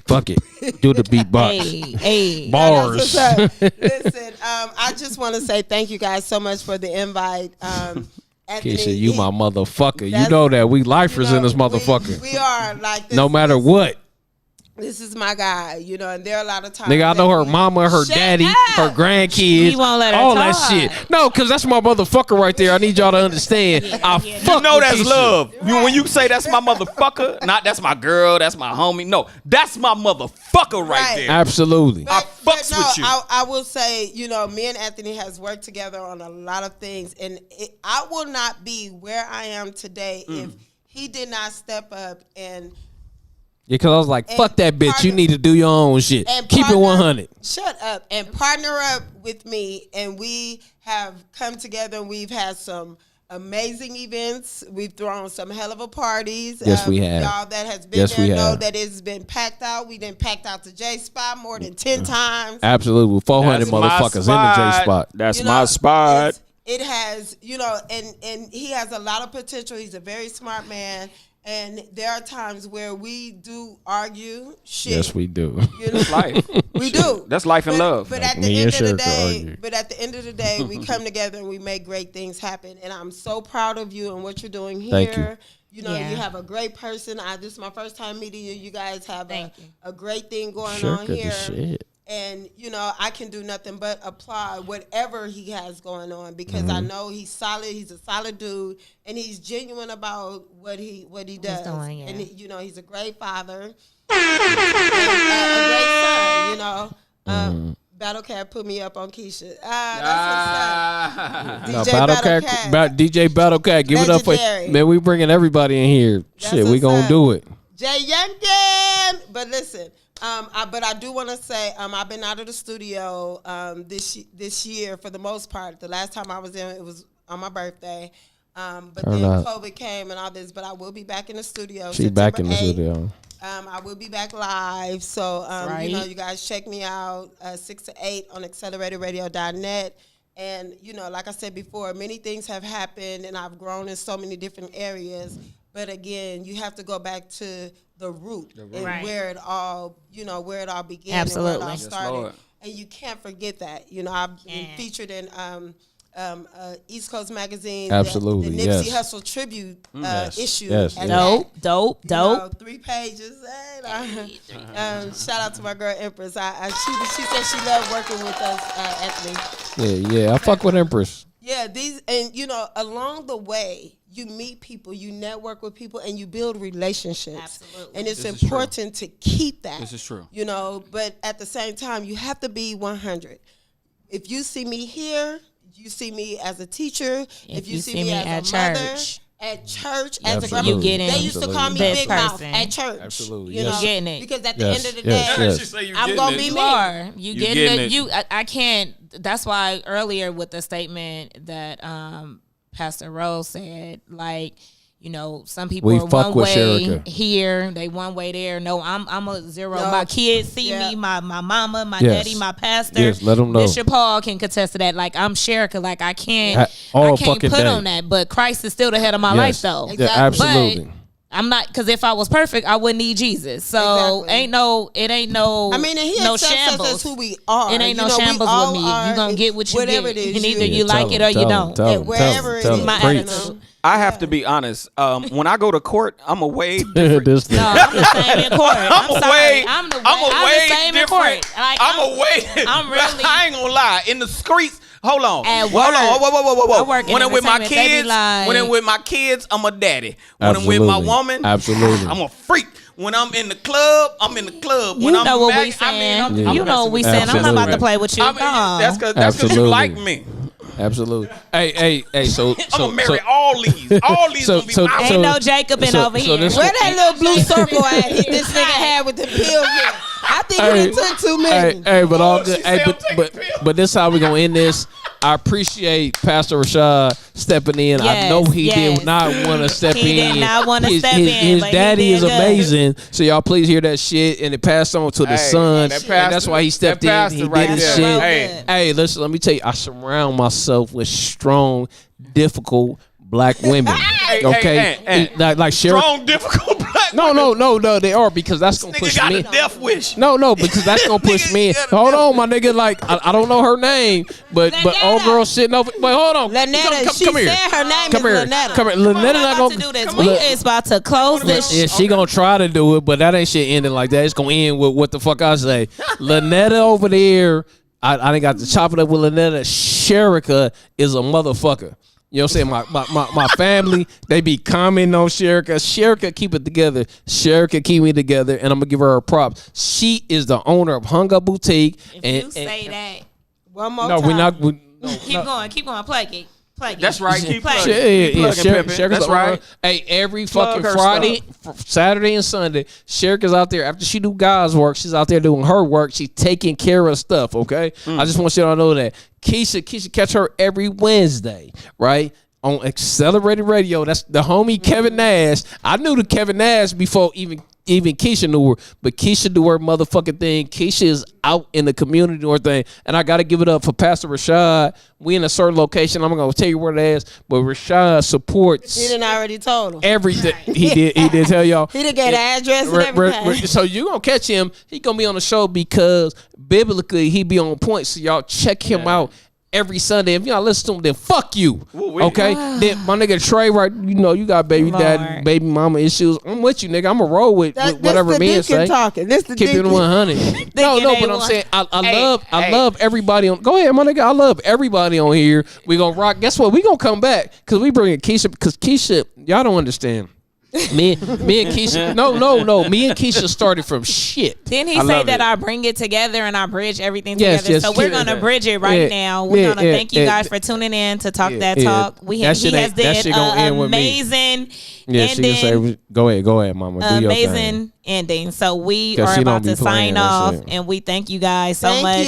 Fuck it. Do the beatbox. Hey. Bars. Listen, I just want to say thank you guys so much for the invite. Anthony, Keisha, you my motherfucker. You know that we lifers in this motherfucker. We are like this. No matter what. This is my guy, you know, and there are a lot of times. Nigga, I know her that mama, her Shut daddy, up. her grandkids, He won't let her all talk. that shit. No, because that's my motherfucker right there. I need y'all to understand. I fuck You know with that's Keisha. love. When you say that's my motherfucker, not that's my girl, that's my homie. No, that's my motherfucker right Right. there. Absolutely. I fucks with you. I will say, you know, me and Anthony has worked together on a lot of things, and I will not be where I am today if he did not step up and. Yeah, because I was like, fuck that bitch. partner- You need to do your own shit. And Keep it partner- 100. Shut up and partner up with me, and we have come together and we've had some amazing events. We've thrown some hell of a parties. Yes, we have. Y'all that has been Yes, there we know have. that it's been packed out. We done packed out the J spot more than 10 times. Absolutely. 400 That's my motherfuckers in the J spot. That's You my know, spot. It has, you know, and he has a lot of potential. He's a very smart man. And there are times where we do argue shit. Yes, we do. You know? Life. We do. That's life and love. But at the Me end and of the Sherika day, argue. we come together and we make great things happen. And I'm so proud of you and what you're doing here. Thank you. You know, Yeah. you have a great person. This is my first time meeting you. You guys have Thank you. a great thing going Sure, on good here. as shit. And, you know, I can do nothing but applaud whatever he has going on because Mm-hmm. I know he's solid. He's a solid dude, and he's genuine about what he does. doing, yeah. And, you know, he's a great father, and, a great son, you know. Battle Cat put me up on Keisha. That's No, what's up. Battle Cat, DJ Battle Cat, give it up for Legendary. man. We bringing everybody in here. Shit, we what's gonna up. do it. Jay Youngkin. But listen, but I do want to say I've been out of the studio this year for the most part. The last time I was in, it was on my birthday. But Turn then up. COVID came and all this. But I will be back in the studio. She back in the September 8th. studio. I will be back live. So, Right. you know, you guys check me out 6 to 8 on acceleratedradio.net. And, you know, like I said before, many things have happened and I've grown in so many different areas. But again, you have to go back to the root and Right. where it all, you know, where it all began Absolutely. and where it all Yes, started. Lord. And you can't forget that. You know, I've been featured in East Coast Magazine. Absolutely, The Nipsey yes. Hussle tribute Yes, issue. yes, as yes. that. Dope. You know, 3 pages. Shout out to my girl Empress. She said she loved working with us, Anthony. Yeah. I fuck with Empress. Yeah, and you know, along the way, you meet people, you network with people, and you build relationships. Absolutely. And it's This is true. important to keep that. This is true. You know, but at the same time, you have to be 100. If you see me here, you see me as a teacher. If you see me as a at mother, church. at church, as a Absolutely. grandma, You getting they used to call me this Big Mouth person. at church. Absolutely, You yes. know, You getting it. because at the Yes, end of the yes, day, yes. She say you I'm getting gonna it. be You me. are. You You getting getting it. it. You. I can't. That's why earlier with the statement that Pastor Rose said, like, you know, some people We are fuck one with way Sherika. here, they one way there. No, I'm a zero. No. My kids see Yeah. me, my mama, my Yes. daddy, my pastor. Yes, let 'em know. Bishop Paul can contest to that. Like, I'm Sherika. Like, I can't All I can't fucking put day. on that. But Christ is still the head of my life, Yes. though. Yeah, Exactly. absolutely. But I'm not, because if I was perfect, I wouldn't need Jesus. So Exactly. it ain't no. I mean, and he no accepts shambles. us as who we are. It ain't You no know, we shambles all with me. are, You gonna get what you whatever get, it is. and either you you like tell it him, or you tell him, don't. tell him, wherever tell it him, is. My preach. attitude. I have to be honest. When I go to court, I'm away different. This thing. No, I'm the same in court. I'm sorry. away. I'm the way same in different. court. Like, I'm away. I'm really- I ain't gonna lie. In the streets. Hold on. At Hold on. work. Whoa. I work in When I'm with my entertainment, they be kids, like- when I'm with my kids, I'm a daddy. When I'm with my Absolutely. woman, Absolutely. I'm a freak. When I'm in the club, I'm in the club. You When I'm know what we married, saying. I'm Yeah. You know what we saying. I'm not Absolutely. about to play with you. I mean, that's because you Absolutely. like me. Absolutely. Hey. So I'm gonna marry all these. All these so- gonna be so- mine. Ain't no Jacobin over here. this- Where that little blue circle at? This nigga had with the pills. in? I think he took too many. Hey, but all Oh, good. she Hey, said I'm but taking pills. this how we gonna end this. I appreciate Pastor Rashad stepping in. I Yes, know he yes. did not want to step He in. did not wanna His- step his, in, His but he daddy did is good. amazing. So y'all please hear that shit, and it passed on to the Hey, son. that and pastor- that's why he stepped that in. pastor He right did his there. shit. Hey. Hey, listen. Let me tell you. I surround myself with strong, difficult black women. Hey, okay, hey, like Sherika. Strong, difficult black No, they are because that's gonna push me. Death wish. No, because that's gonna push me. Hold on, my nigga. Like I don't know her name, but old girl sitting over. Wait, hold on. Lynetta, she come here. said her name Come is here. Lynetta. Come here. Lynetta not about to gonna do this. We is about to close this. Yeah, she gonna try to do it, but that ain't shit ending like that. It's gonna end with what the fuck I say. Lynetta over there. I done got to chop it up with Lynetta. Sherika is a motherfucker. You know what I'm saying? My family, they be commenting on Sherika. Sherika keep it together. Sherika keep me together, and I'm gonna give her a props. She is the owner of Hung Up Boutique. If you say that, One more No, time. we're not. keep going, plug it. That's right. Keep Plug plugging. it. Sherika's That's the owner. right. Hey, every Plug fucking her Friday, Saturday, and Sunday, Sherika's out there. After she do God's work, she's out there doing her work. She's taking care of stuff, okay? I just want you to know that. Keisha catch her every Wednesday, right? On Accelerated Radio. That's the homie Kevin Nash. I knew the Kevin Nash before even Keisha knew her, but Keisha do her motherfucking thing. Keisha is out in the community doing her thing, and I got to give it up for Pastor Rashad. We in a certain location. I'm not gonna tell you where it is, but Rashad supports. He done already told him. Everything he did tell y'all. He done gave the address and everything. So you gonna catch him. He gonna be on the show because biblically he be on point. So y'all check him out every Sunday. If y'all listen to him, then fuck you. Okay? Then my nigga Trey, right? You know you got baby dad, baby mama issues. I'm with you, nigga. I'm gonna roll with whatever men say. Talking. This the Keep it 100. No, but I'm saying I love everybody on. Go ahead, my nigga. I love everybody on here. We gonna rock. Guess what? We gonna come back because we bring in Keisha because Keisha, y'all don't understand. Me and Keisha. No. Me and Keisha started from shit. Didn't he say that I bring it together and I bridge everything together? Yes, so we're gonna bridge it right now. We're gonna thank you guys for tuning in to Talk That Talk. He has did an amazing she can say, go ahead, mama. Do your thing. Amazing ending. So we are about to sign off, and we thank you guys so much.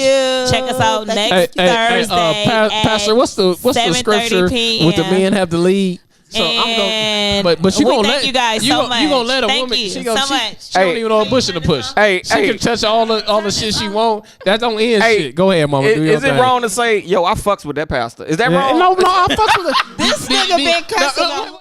Check us out next Thursday. Pastor, what's the scripture with the men have to lead? So I'm going, but she gonna let you guys so much. You gonna let a woman? She don't even know a bush in the push. She can touch all the shit she want. That don't end shit. Go ahead, mama. Is it wrong to say, yo, I fucks with that pastor? Is that wrong? No, I fucks with it. This nigga been cussing.